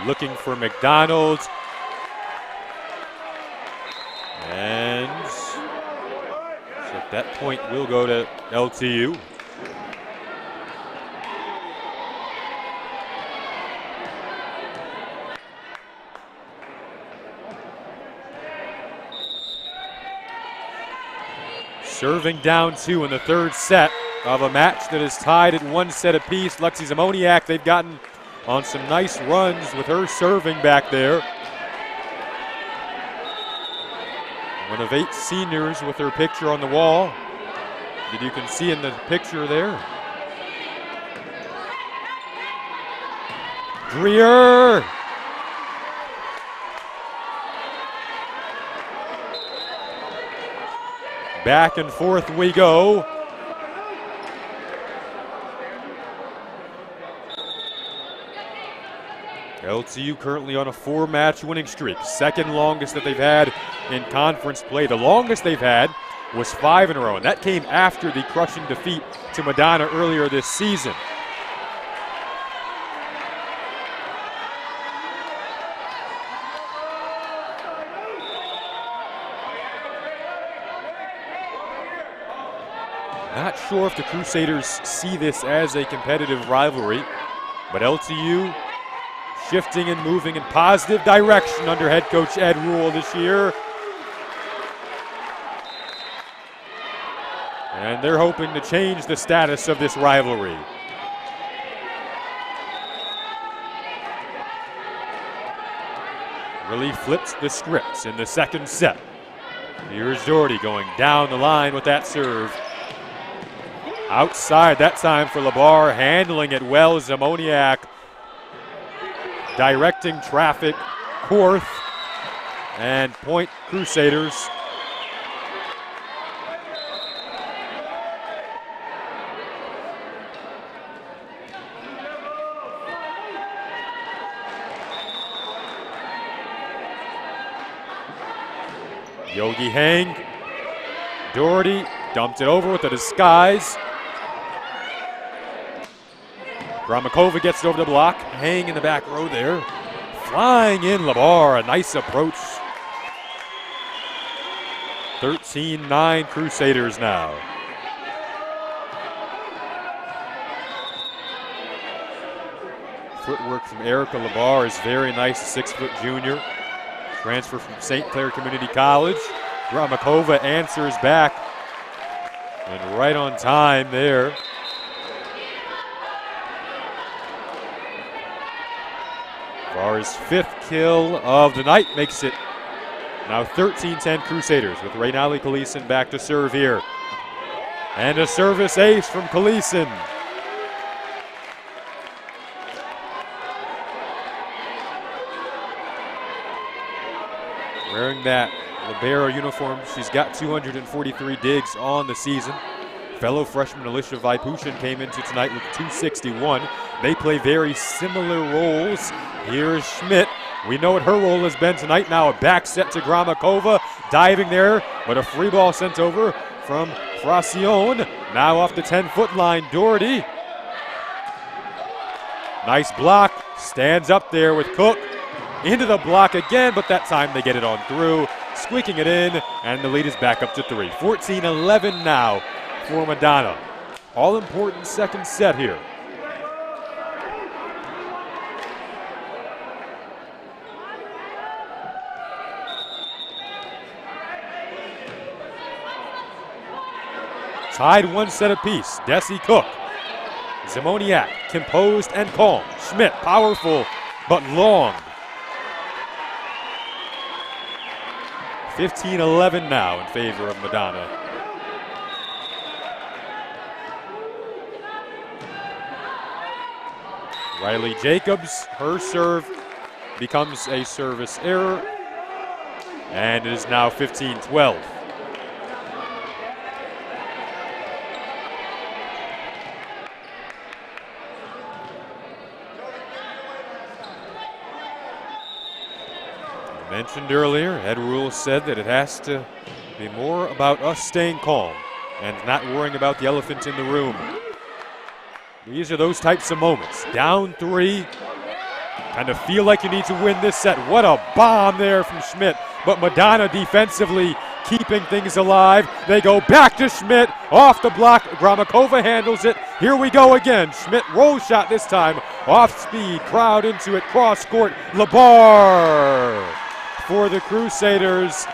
looking for McDonald. And so at that point, we'll go to LTU. Serving down 2 in the third set of a match that is tied at 1 set apiece. Lexi Zamoniak, they've gotten on some nice runs with her serving back there. One of 8 seniors with her picture on the wall that you can see in the picture there. Greer. Back and forth we go. LTU currently on a 4-match winning streak, second longest that they've had in conference play. The longest they've had was 5 in a row, and that came after the crushing defeat to Madonna earlier this season. Not sure if the Crusaders see this as a competitive rivalry, but LTU shifting and moving in positive direction under head coach Ed Rule this year. And they're hoping to change the status of this rivalry. Really flipped the script in the second set. Here's Doherty going down the line with that serve. Outside that time for LeBar, handling it well. Zamoniak directing traffic, Korth, and point Crusaders. Yogi Hang, Doherty dumped it over with a disguise. Gramakova gets it over the block, hanging in the back row there. Flying in Labar, a nice approach. 13-9 Crusaders now. Footwork from Erica Labar is very nice, 6-foot junior. Transfer from St. Clair Community College. Gramakova answers back. And right on time there. Labar's 5th kill of the night makes it now 13-10 Crusaders with Raynali Kaleeson back to serve here. And a service ace from Kaleeson. Wearing that libero uniform, she's got 243 digs on the season. Fellow freshman Alicia Vaipushin came into tonight with 261. They play very similar roles. Here's Schmidt. We know what her role has been tonight. Now a back set to Gramakova, diving there, but a free ball sent over from Fracione. Now off the 10-foot line, Doherty. Nice block, stands up there with Cook. Into the block again, but that time they get it on through, squeaking it in, and the lead is back up to 3. 14-11 now for Madonna. All important second set here. Tied 1 set apiece. Desi Cook. Zimoniak composed and calm. Schmidt powerful but long. 15-11 now in favor of Madonna. Riley Jacobs, her serve becomes a service error, and it is now 15-12. Mentioned earlier, Ed Rule said that it has to be more about us staying calm and not worrying about the elephant in the room. These are those types of moments. Down 3, kind of feel like you need to win this set. What a bomb there from Schmidt, but Madonna defensively keeping things alive. They go back to Schmidt, off the block. Gramakova handles it. Here we go again. Schmidt roll shot this time, off speed, crowd into it, cross court. Labar for the Crusaders.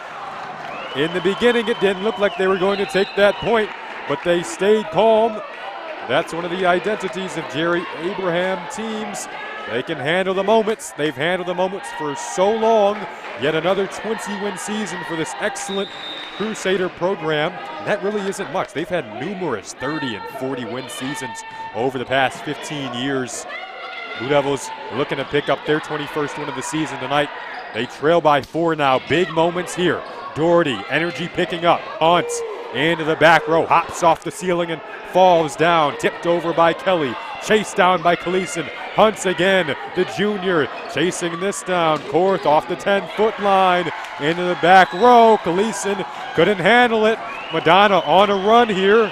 In the beginning, it didn't look like they were going to take that point, but they stayed calm. That's one of the identities of Jerry Abraham teams. They can handle the moments. They've handled the moments for so long. Yet another 20-win season for this excellent Crusader program. That really isn't much. They've had numerous 30 and 40-win seasons over the past 15 years. Blue Devils looking to pick up their 21st win of the season tonight. They trail by 4 now. Big moments here. Doherty, energy picking up. Hunt into the back row. Hops off the ceiling and falls down. Tipped over by Kelly. Chased down by Kaleeson. Hunts again. The junior chasing this down. Korth off the 10-foot line. Into the back row. Kaleeson couldn't handle it. Madonna on a run here.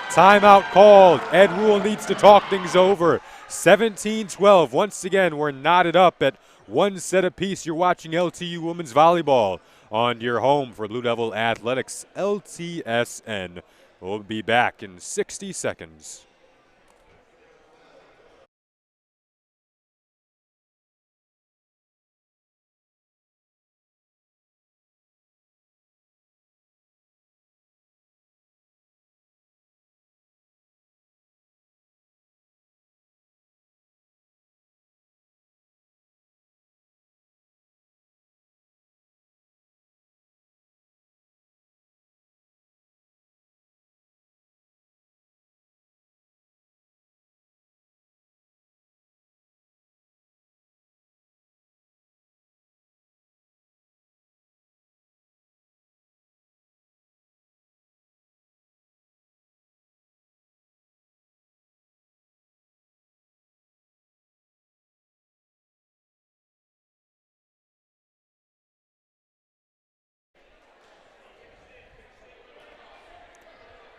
Timeout called. Ed Rule needs to talk things over. 17-12. Once again, we're knotted up at 1 set apiece. You're watching LTU Women's Volleyball on your home for Blue Devil Athletics, LTSN. We'll be back in 60 seconds.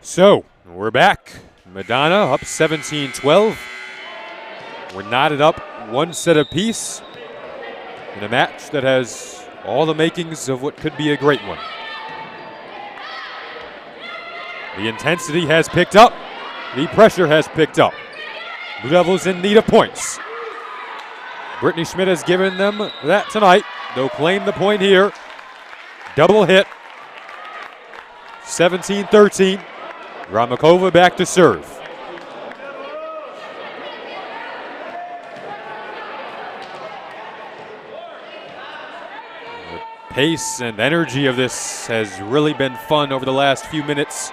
So, we're back. Madonna up 17-12. We're knotted up one set apiece in a match that has all the makings of what could be a great one. The intensity has picked up. The pressure has picked up. Blue Devils in need of points. Brittany Schmidt has given them that tonight. They'll claim the point here. Double hit. 17-13. Ramakova back to serve. The pace and energy of this has really been fun over the last few minutes.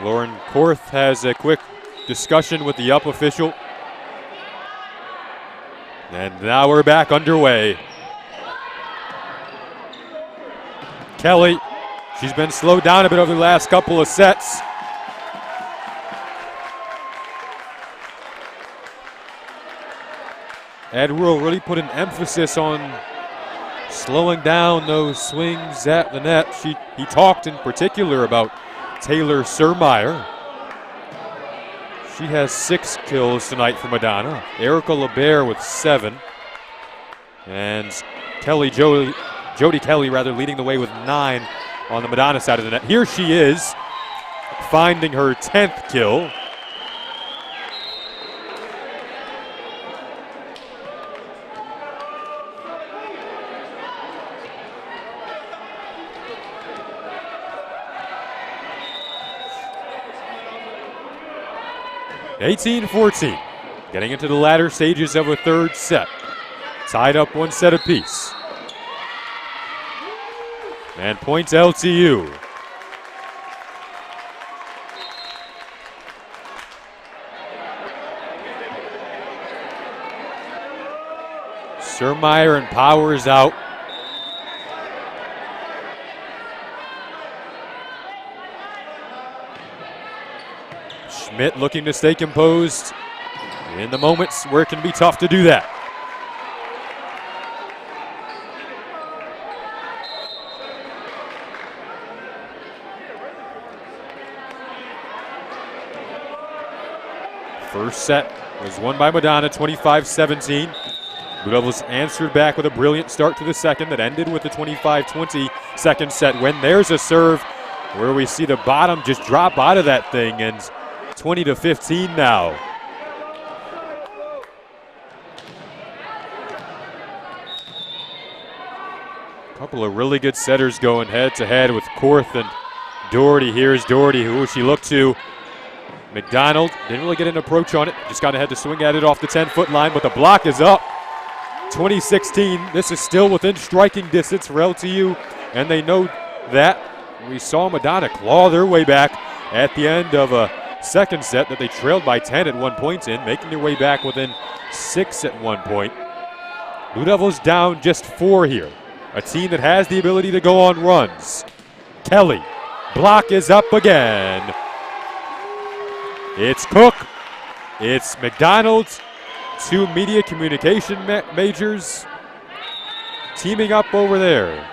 Lauren Korth has a quick discussion with the up official. And now we're back underway. Kelly, she's been slowed down a bit over the last couple of sets. Ed Rule really put an emphasis on slowing down those swings at the net. He talked in particular about Taylor Surmeyer. She has 6 kills tonight for Madonna. Erica LeBaire with 7. And Jody Kelly leading the way with 9 on the Madonna side of the net. Here she is, finding her 10th kill. (18-14), getting into the latter stages of a third set. Tied up one set apiece. And points LTU. Surmeyer and Powers out. Schmidt looking to stay composed in the moments where it can be tough to do that. First set was won by Madonna, 25-17. Blue Devils answered back with a brilliant start to the second that ended with the 25-20 second set. When there's a serve where we see the bottom just drop out of that thing, and 20-15 now. A couple of really good setters going head-to-head with Korth and Doherty. Here's Doherty, who she looked to. McDonald didn't really get an approach on it, just kind of had to swing at it off the 10-foot line, but the block is up. 2016, this is still within striking distance for LTU, and they know that. We saw Madonna claw their way back at the end of a second set that they trailed by 10 at one point in, making their way back within 6 at one point. Blue Devils down just 4 here. A team that has the ability to go on runs. Kelly, block is up again. It's Cook, it's McDonald, 2 media communication majors teaming up over there.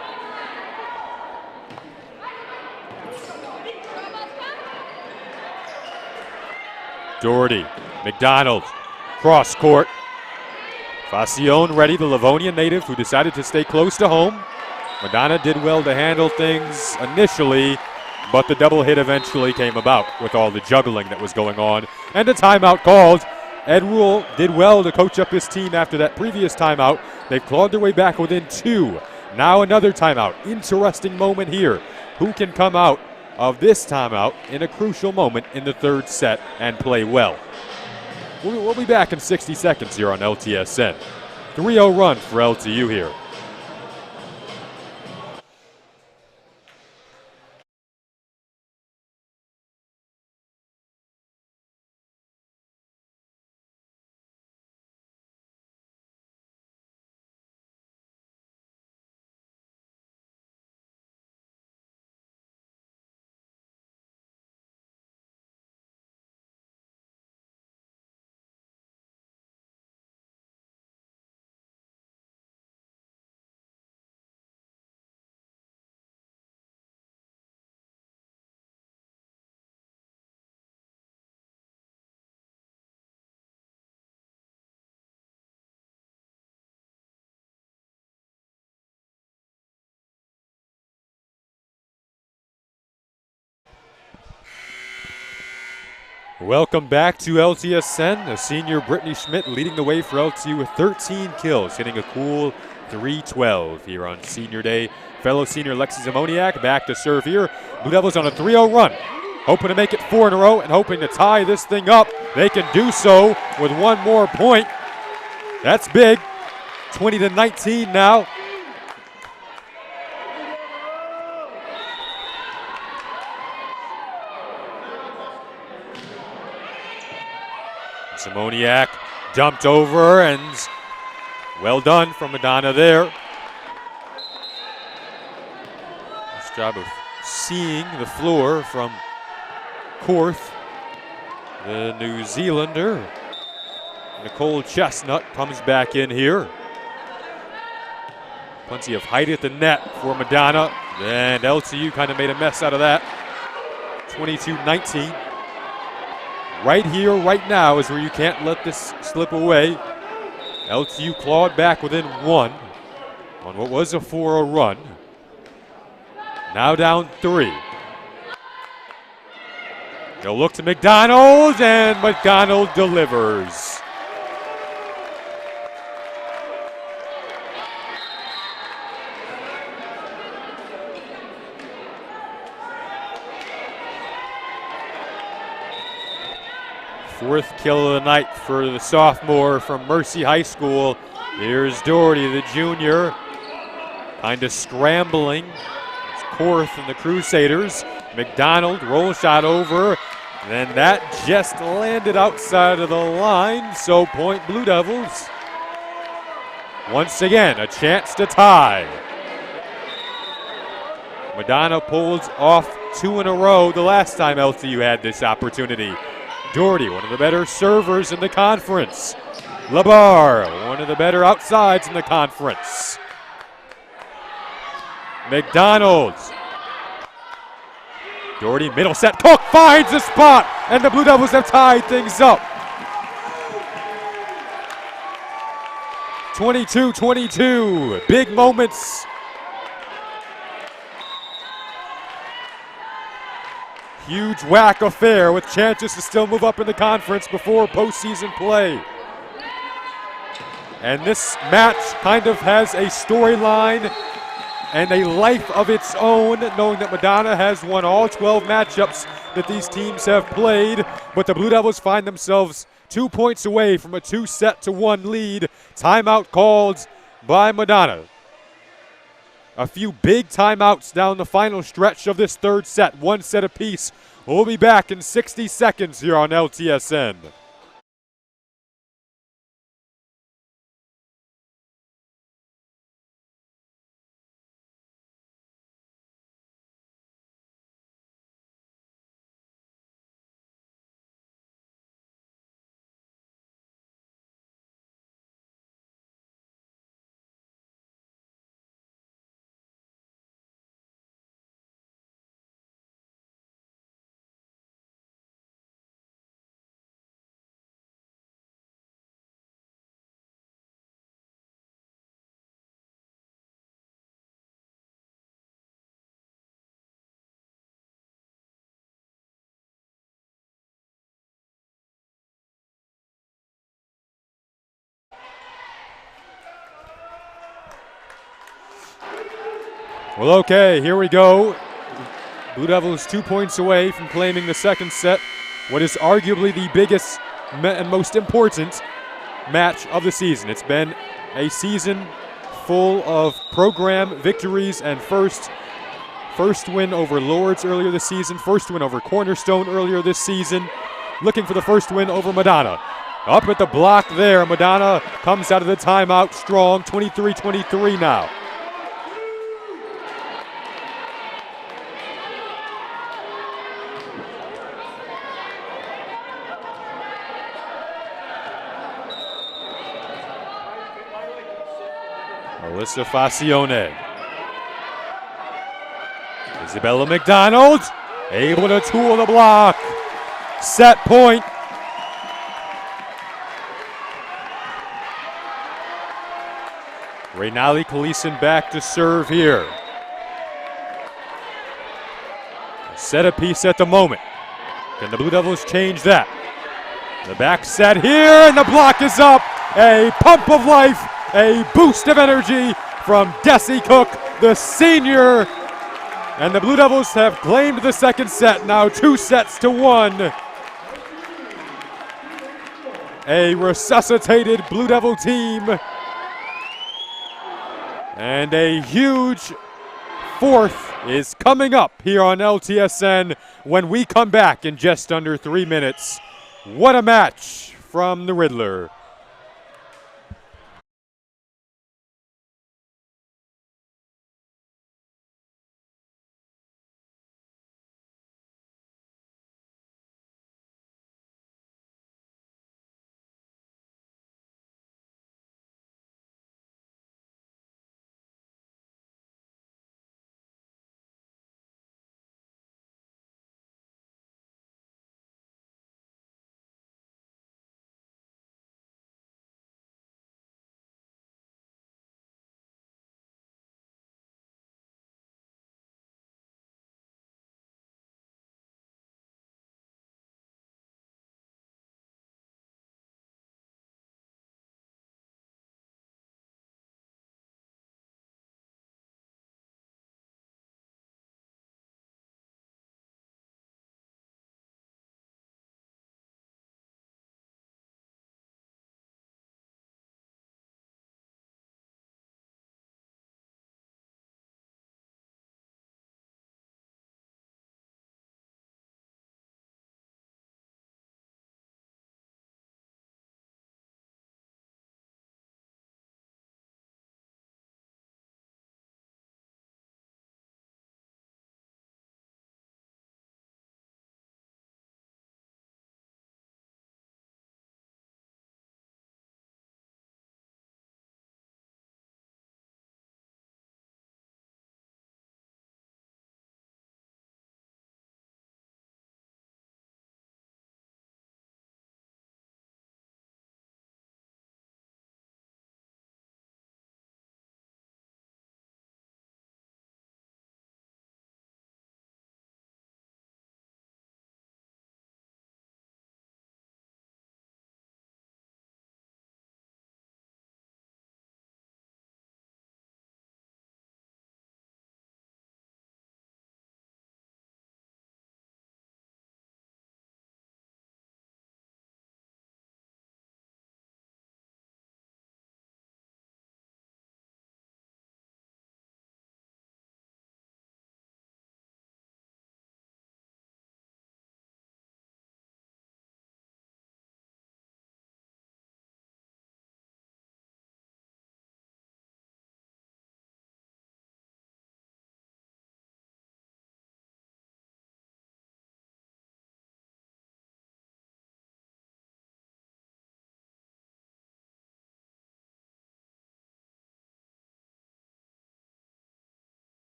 Doherty, McDonald, cross court. Facione ready, the Livonian native who decided to stay close to home. Madonna did well to handle things initially, but the double hit eventually came about with all the juggling that was going on. And a timeout called. Ed Rule did well to coach up his team after that previous timeout. They've clawed their way back within 2. Now another timeout. Interesting moment here. Who can come out of this timeout in a crucial moment in the third set and play well? We'll be back in 60 seconds here on LTSN. 3-0 run for LTU here. Welcome back to LTSN. The senior Brittany Schmidt leading the way for LTU with 13 kills, hitting a cool 312 here on senior day. Fellow senior Lexi Zamoniak back to serve here. Blue Devils on a 3-0 run, hoping to make it 4 in a row and hoping to tie this thing up. They can do so with one more point. That's big. 20-19 now. Simoniak dumped over, and well done from Madonna there. Nice job of seeing the floor from Korth. The New Zealander, Nicole Chestnut, comes back in here. Plenty of height at the net for Madonna, and LTU kind of made a mess out of that. 22-19. Right here, right now is where you can't let this slip away. LTU clawed back within one on what was a 4-0 run. Now down 3. They'll look to McDonald, and McDonald delivers. Fourth kill of the night for the sophomore from Mercy High School. Here's Doherty, the junior, kind of scrambling. It's Korth and the Crusaders. McDonald, roll shot over, and that just landed outside of the line, so point Blue Devils. Once again, a chance to tie. Madonna pulls off 2 in a row the last time LTU had this opportunity. Doherty, one of the better servers in the conference. Labar, one of the better outsides in the conference. McDonald. Doherty, middle set. Cook finds the spot, and the Blue Devils have tied things up. 22-22. Big moments. Huge whack affair with chances to still move up in the conference before postseason play. And this match kind of has a storyline and a life of its own, knowing that Madonna has won all 12 matchups that these teams have played, but the Blue Devils find themselves 2 points away from a 2-1 lead. Timeout called by Madonna. A few big timeouts down the final stretch of this third set, 1 set apiece. We'll be back in 60 seconds here on LTSN. Well, okay, here we go. Blue Devils 2 points away from claiming the second set. What is arguably the biggest and most important match of the season. It's been a season full of program victories and first win over Lourdes earlier this season, first win over Cornerstone earlier this season, looking for the first win over Madonna. Up at the block there, Madonna comes out of the timeout strong, 23-23 now. Alyssa Facione. Isabella McDonald able to tool the block. Set point. Reynali Kalisin back to serve here. Set a piece at the moment. Can the Blue Devils change that? The back set here, and the block is up. A pump of life, a boost of energy from Desi Cook, the senior. And the Blue Devils have claimed the second set, now 2-1. A resuscitated Blue Devil team. And a huge fourth is coming up here on LTSN when we come back in just under 3 minutes. What a match from the Riddler.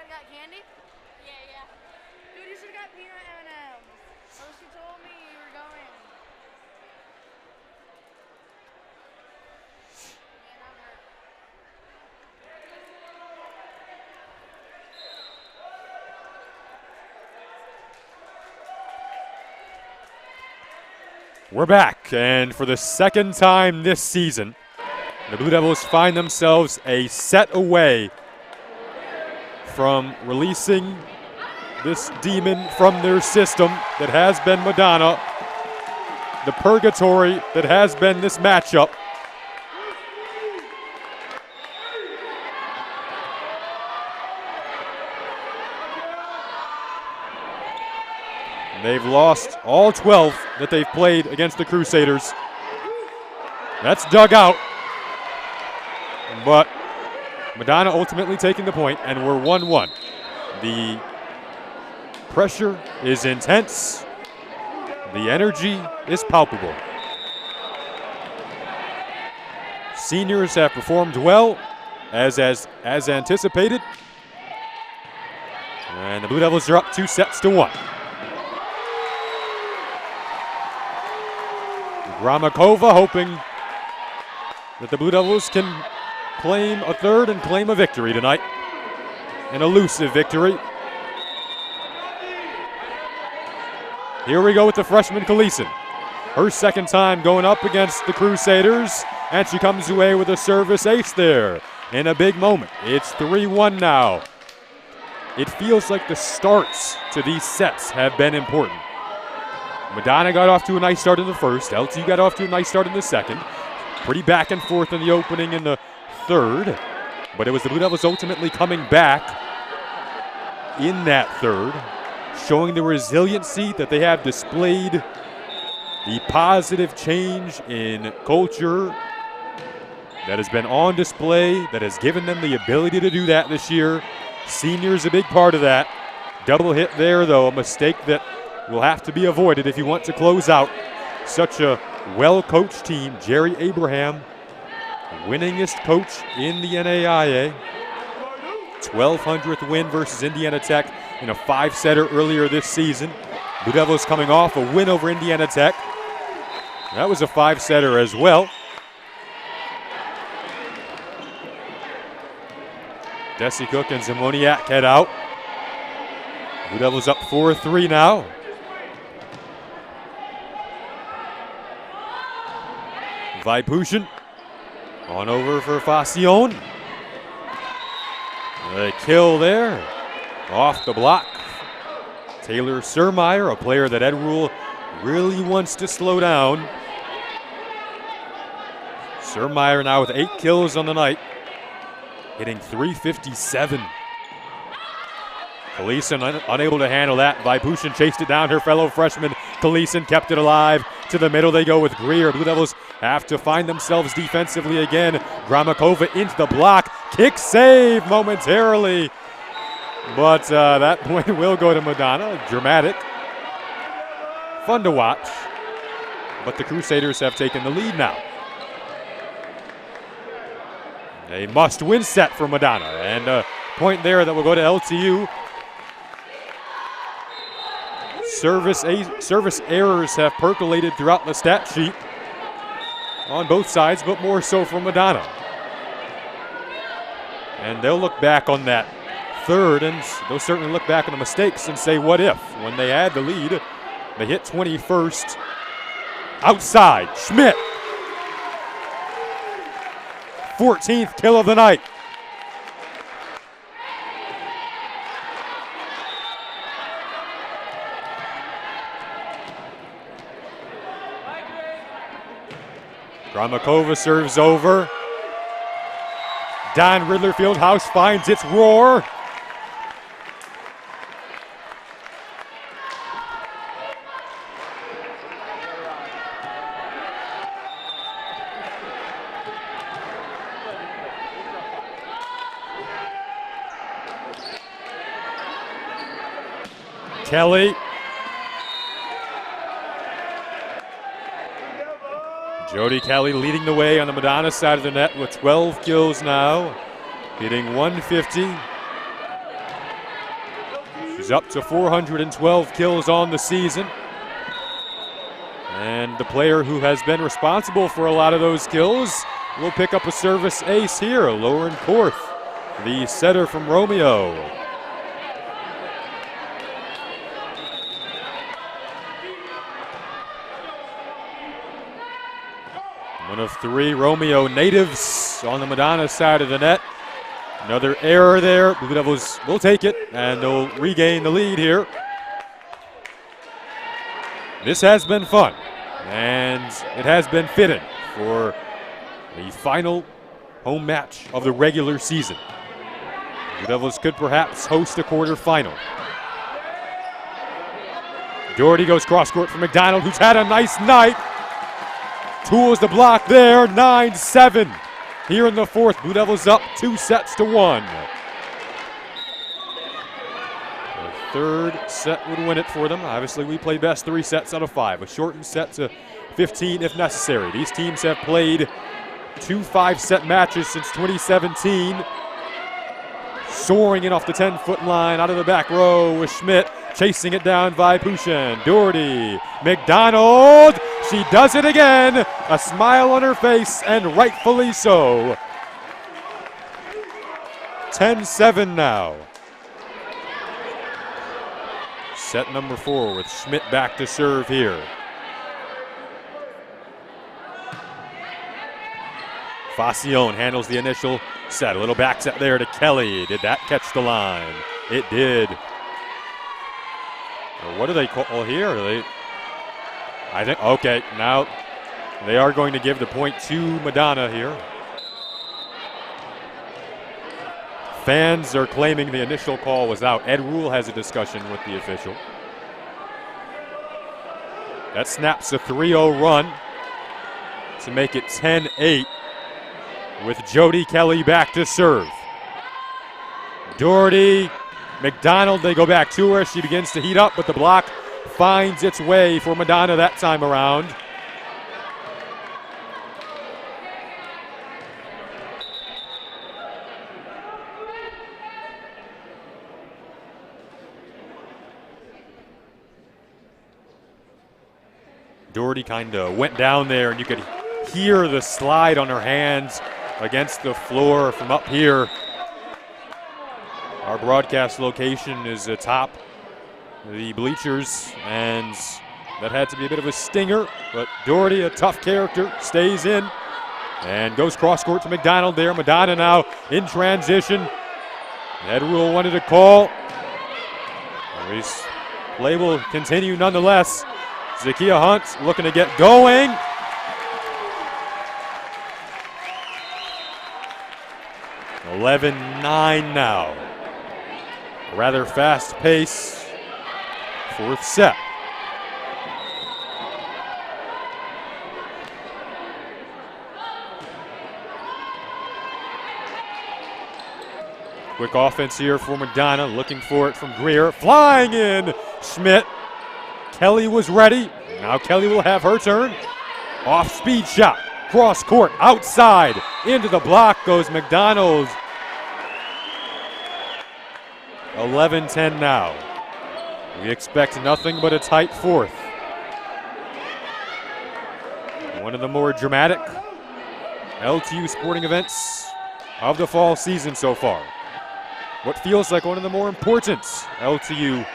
Got candy? Yeah. Dude, you should have got peanut M&M's. Unless you told me you were going. Man, I'm hurt. We're back, and for the second time this season, the Blue Devils find themselves a set away from releasing this demon from their system that has been Madonna, the purgatory that has been this matchup. They've lost all 12 that they've played against the Crusaders. That's dug out, but Madonna ultimately taking the point, and we're 1-1. The pressure is intense. The energy is palpable. Seniors have performed well, as anticipated. And the Blue Devils are up 2-1. Gramakova hoping that the Blue Devils can claim a third and claim a victory tonight. An elusive victory. Here we go with the freshman Kaleeson. Her second time going up against the Crusaders, and she comes away with a service ace there in a big moment. It's 3-1 now. It feels like the starts to these sets have been important. Madonna got off to a nice start in the first. LTU got off to a nice start in the second. Pretty back and forth in the opening in the third. But it was the Blue Devils ultimately coming back in that third, showing the resiliency that they have displayed, the positive change in culture that has been on display, that has given them the ability to do that this year. Seniors a big part of that. Double hit there, though, a mistake that will have to be avoided if you want to close out such a well-coached team. Jerry Abraham, winningest coach in the NAIA. 1,200th win versus Indiana Tech in a 5-setter earlier this season. Blue Devils coming off a win over Indiana Tech. That was a 5-setter as well. Desi Cook and Zamoniak head out. Blue Devils up 4-3 now. Vaipushin on over for Facion. A kill there. Off the block. Taylor Surmeyer, a player that Ed Rule really wants to slow down. Surmeyer now with 8 kills on the night, hitting .357. Kaleeson unable to handle that. Vaipushin chased it down. Her fellow freshman Kaleeson kept it alive. To the middle they go with Greer. Blue Devils have to find themselves defensively again. Gramakova into the block. Kick save momentarily. But that point will go to Madonna. Dramatic. Fun to watch. But the Crusaders have taken the lead now. A must-win set for Madonna. And a point there that will go to LTU. Service errors have percolated throughout the stat sheet on both sides, but more so for Madonna. And they'll look back on that third, and they'll certainly look back on the mistakes and say, what if? When they had the lead, they hit 21st. Outside, Schmidt. 14th kill of the night. Gramakova serves over. Don Riddler Fieldhouse finds its roar. Kelly. Jody Kelly leading the way on the Madonna side of the net with 12 kills now, hitting 150. She's up to 412 kills on the season. And the player who has been responsible for a lot of those kills will pick up a service ace here, Lauren Korth, the setter from Romeo. One of 3 Romeo natives on the Madonna side of the net. Another error there. Blue Devils will take it, and they'll regain the lead here. This has been fun, and it has been fitting for the final home match of the regular season. Blue Devils could perhaps host a quarterfinal. Doherty goes cross-court for McDonald, who's had a nice night. Tools the block there, 9-7. Here in the fourth, Blue Devils up 2-1. The third set would win it for them. Obviously, we play best 3 sets out of 5. A shortened set to 15 if necessary. These teams have played 2 5-set matches since 2017. Soaring in off the 10-foot line, out of the back row with Schmidt, chasing it down by Pushin. Doherty, McDonald, she does it again. A smile on her face, and rightfully so. 10-7 now. Set number 4 with Schmidt back to serve here. Facione handles the initial set. A little back set there to Kelly. Did that catch the line? It did. What do they call here? I think, okay, now they are going to give the point to Madonna here. Fans are claiming the initial call was out. Ed Rule has a discussion with the official. That snaps a 3-0 run to make it 10-8 with Jody Kelly back to serve. Doherty, McDonald, they go back to her. She begins to heat up, but the block finds its way for Madonna that time around. Doherty kind of went down there, and you could hear the slide on her hands against the floor from up here. Our broadcast location is atop the bleachers, and that had to be a bit of a stinger, but Doherty, a tough character, stays in and goes cross court to McDonald there. Madonna now in transition. Ed Rule wanted a call. Play will continue nonetheless. Zakia Hunt looking to get going. (11-9) now. A rather fast pace. Fourth set. Quick offense here for Madonna, looking for it from Greer. Flying in, Schmidt. Kelly was ready. Now Kelly will have her turn. Off speed shot, cross court, outside. Into the block goes McDonald. 11-10 now. We expect nothing but a tight fourth. One of the more dramatic LTU sporting events of the fall season so far. What feels like one of the more important LTU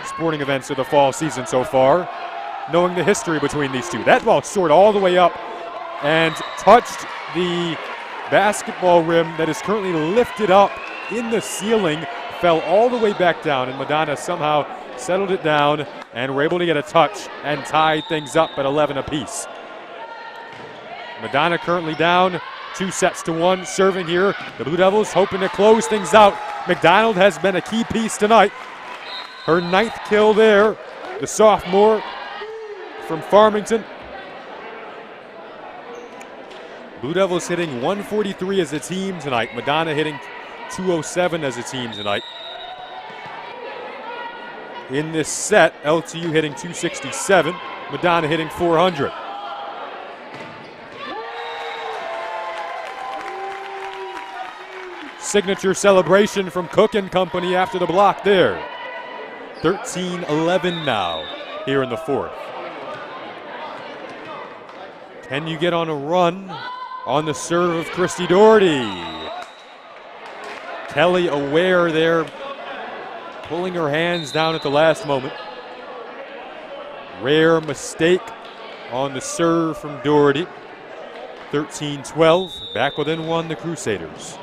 sporting events of the fall season so far, knowing the history between these two. That ball soared all the way up and touched the basketball rim that is currently lifted up in the ceiling, fell all the way back down, and Madonna somehow settled it down and were able to get a touch and tie things up at 11 apiece. Madonna currently down 2-1, serving here. The Blue Devils hoping to close things out. McDonald has been a key piece tonight. Her 9th kill there, the sophomore from Farmington. Blue Devils hitting 143 as a team tonight. Madonna hitting 207 as a team tonight. In this set, LTU hitting 267, Madonna hitting 400. Signature celebration from Cook and Company after the block there. 13-11 now here in the fourth. Can you get on a run on the serve of Christy Doherty? Kelly aware there, pulling her hands down at the last moment. Rare mistake on the serve from Doherty. 13-12, back within one, the Crusaders.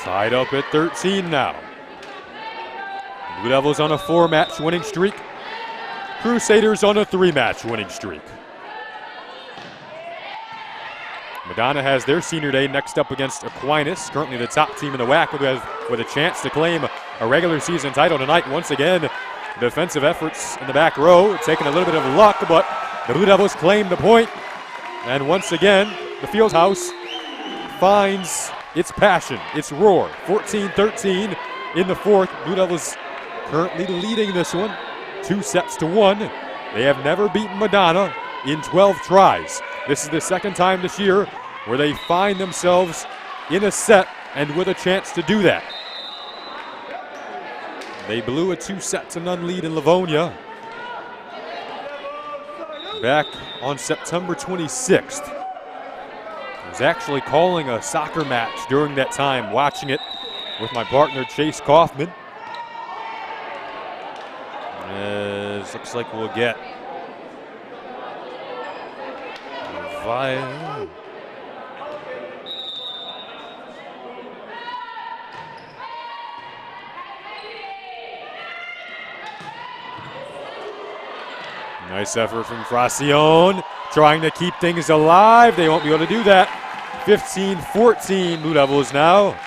Tied up at 13 now. Blue Devils on a 4-match winning streak. Crusaders on a 3-match winning streak. Madonna has their senior day next up against Aquinas, currently the top team in the WAC with a chance to claim a regular season title tonight. Once again, defensive efforts in the back row, taking a little bit of luck, but the Blue Devils claim the point. And once again, the Fieldhouse finds its passion, its roar. 14-13 in the fourth. Blue Devils currently leading this one, 2-1. They have never beaten Madonna in 12 tries. This is the second time this year where they find themselves in a set and with a chance to do that. They blew a 2-0 lead in Livonia back on September 26th. I was actually calling a soccer match during that time, watching it with my partner Chase Kaufman. As looks like we'll get Violet. Nice effort from Fracione, trying to keep things alive. They won't be able to do that. 15-14 Blue Devils now.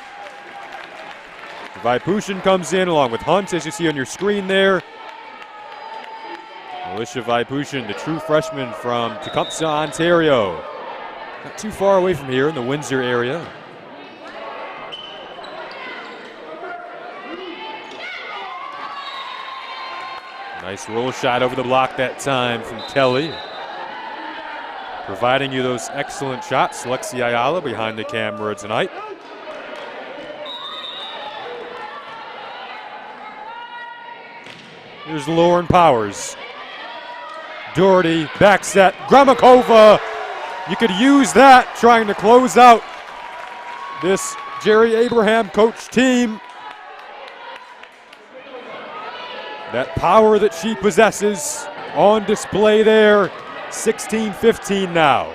Vaipushin comes in along with Hunt, as you see on your screen there. Alicia Vaipushin, the true freshman from Tecumseh, Ontario. Not too far away from here in the Windsor area. Nice roll shot over the block that time from Kelly. Providing you those excellent shots. Lexi Ayala behind the camera tonight. Here's Lauren Powers. Doherty, back set, Gramakova. You could use that trying to close out this Jerry Abraham coach team. That power that she possesses on display there. 16-15 now.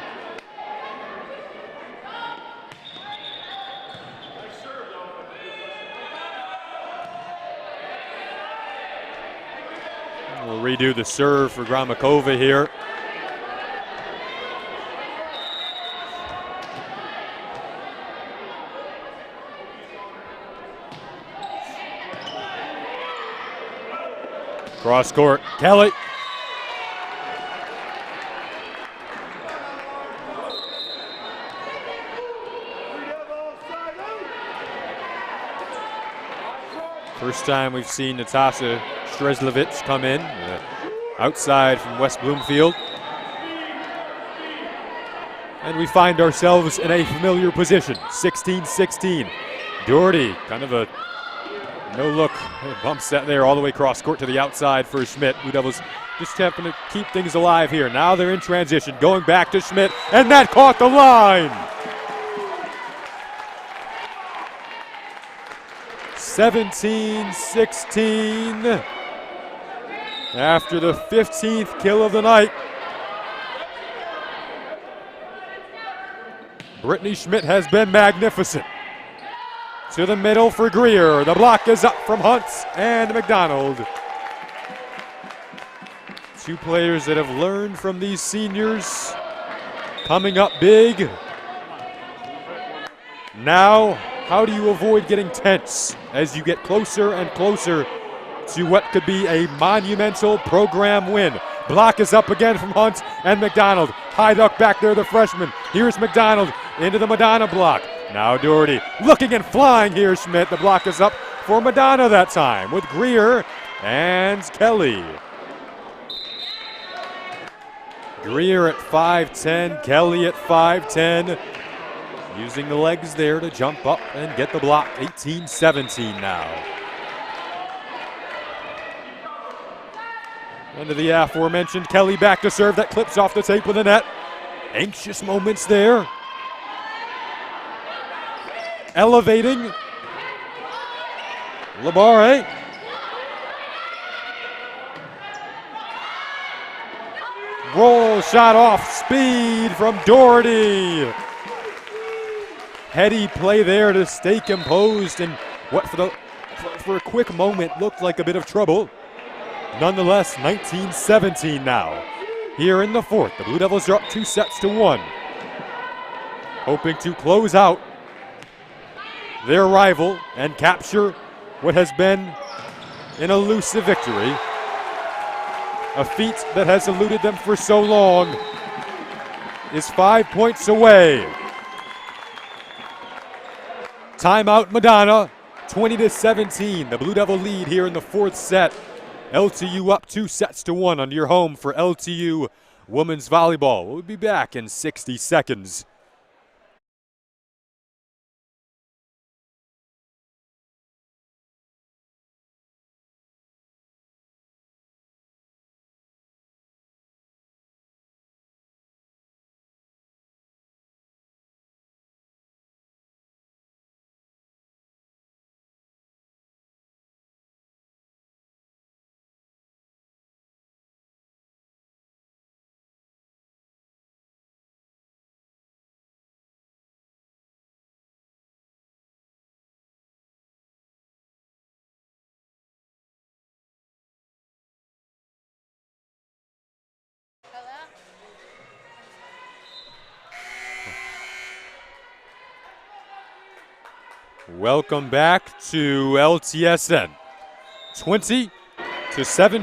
We'll redo the serve for Gramakova here. Cross court, Kelly. First time we've seen Natasha Strezlevich come in, outside from West Bloomfield. And we find ourselves in a familiar position, 16-16. Doherty, kind of a no-look bump set there all the way cross court to the outside for Schmidt. Blue Devils just having to keep things alive here. Now they're in transition, going back to Schmidt, and that caught the line. 17-16 after the 15th kill of the night. Brittany Schmidt has been magnificent. To the middle for Greer. The block is up from Hunt and McDonald. Two players that have learned from these seniors, coming up big. Now, how do you avoid getting tense as you get closer and closer to what could be a monumental program win? Block is up again from Hunt and McDonald. High duck back there, the freshman. Here's McDonald into the Madonna block. Now Doherty looking and flying here, Schmidt. The block is up for Madonna that time with Greer and Kelly. Greer at 5'10", Kelly at 5'10". Using the legs there to jump up and get the block. 18-17 now. Under the aforementioned Kelly back to serve. That clips off the tape with the net. Anxious moments there. Elevating. Labare. Roll shot off speed from Doherty. Heady play there to stay composed and what for a quick moment looked like a bit of trouble. Nonetheless, 19-17 now. Here in the fourth, the Blue Devils are up 2-1. Hoping to close out their rival and capture what has been an elusive victory. A feat that has eluded them for so long is 5 points away Timeout Madonna, 20-17. The Blue Devil lead here in the fourth set. LTU up 2-1 on your home for LTU women's volleyball. We'll be back in 60 seconds. Hello? Welcome back to LTSN. 20-17.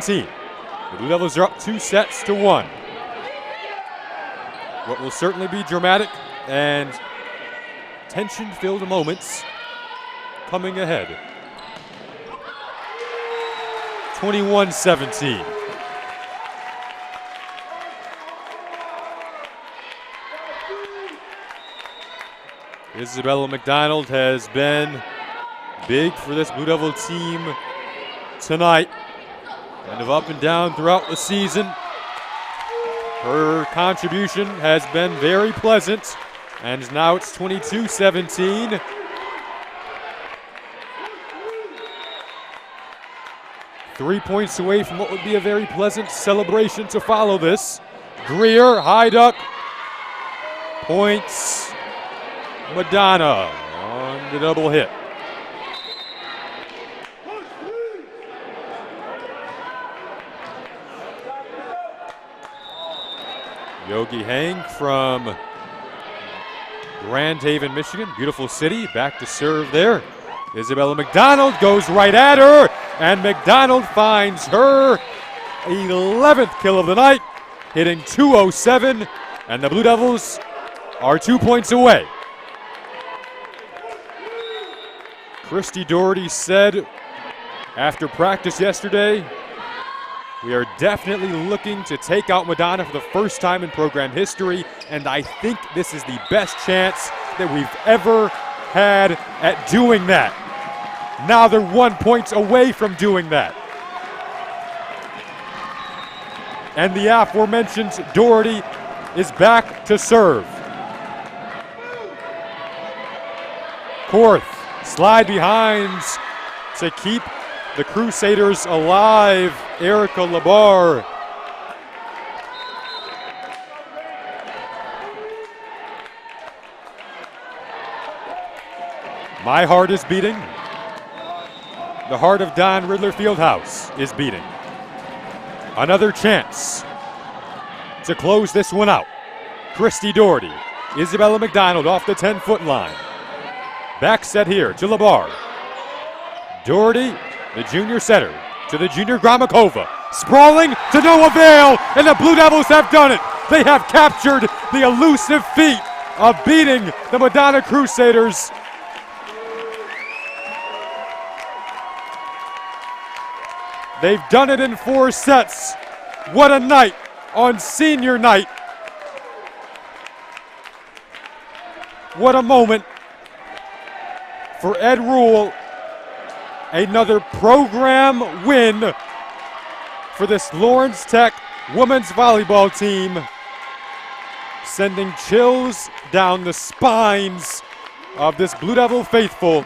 The Blue Devils are up 2-1. What will certainly be dramatic and tension-filled moments coming ahead. 21-17. Isabella McDonald has been big for this Blue Devil team tonight, kind of up and down throughout the season. Her contribution has been very pleasant, and now it's 22-17. Three points away from what would be a very pleasant celebration to follow this. Greer, high duck, points. Madonna on the double hit. Yogi Hang from Grand Haven, Michigan. Beautiful city. Back to serve there. Isabella McDonald goes right at her, and McDonald finds her 11th kill of the night, hitting 207, and the Blue Devils are 2 points away. Christy Doherty said after practice yesterday, we are definitely looking to take out Madonna for the first time in program history, and I think this is the best chance that we've ever had at doing that. Now they're 1 point away from doing that. And the aforementioned Doherty is back to serve. Korth, slide behind to keep the Crusaders alive. Erica Labar. My heart is beating. The heart of Don Riddler Fieldhouse is beating. Another chance to close this one out. Christy Doherty, Isabella McDonald off the 10-foot line. Back set here to Labar. Doherty, the junior setter, to the junior Gramakova. Sprawling to no avail, and the Blue Devils have done it. They have captured the elusive feat of beating the Madonna Crusaders. They've done it in 4 sets. What a night on senior night. What a moment for Ed Rule. Another program win for this Lawrence Tech women's volleyball team, sending chills down the spines of this Blue Devil faithful.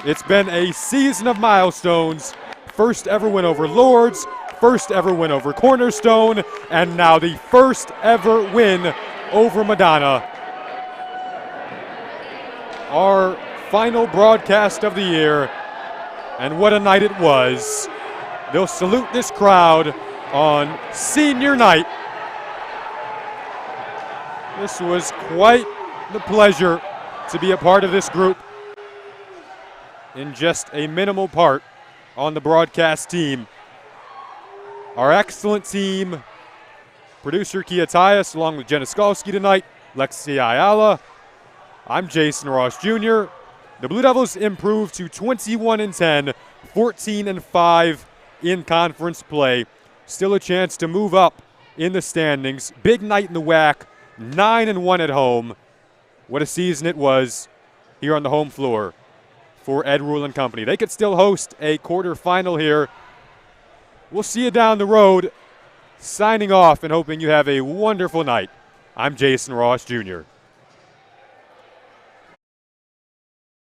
It's been a season of milestones. First ever win over Lords, first ever win over Cornerstone, and now the first ever win over Madonna. Our final broadcast of the year, and what a night it was. They'll salute this crowd on senior night. This was quite the pleasure to be a part of this group in just a minimal part on the broadcast team. Our excellent team, producer Kia Tyus, along with Jenna Skalski tonight, Lexi Ayala. I'm Jason Ross Jr. The Blue Devils improved to 21-10, 14-5 in conference play. Still a chance to move up in the standings. Big night in the WAC, 9-1 at home. What a season it was here on the home floor for Ed Rule and company. They could still host a quarterfinal here. We'll see you down the road. Signing off and hoping you have a wonderful night. I'm Jason Ross Jr.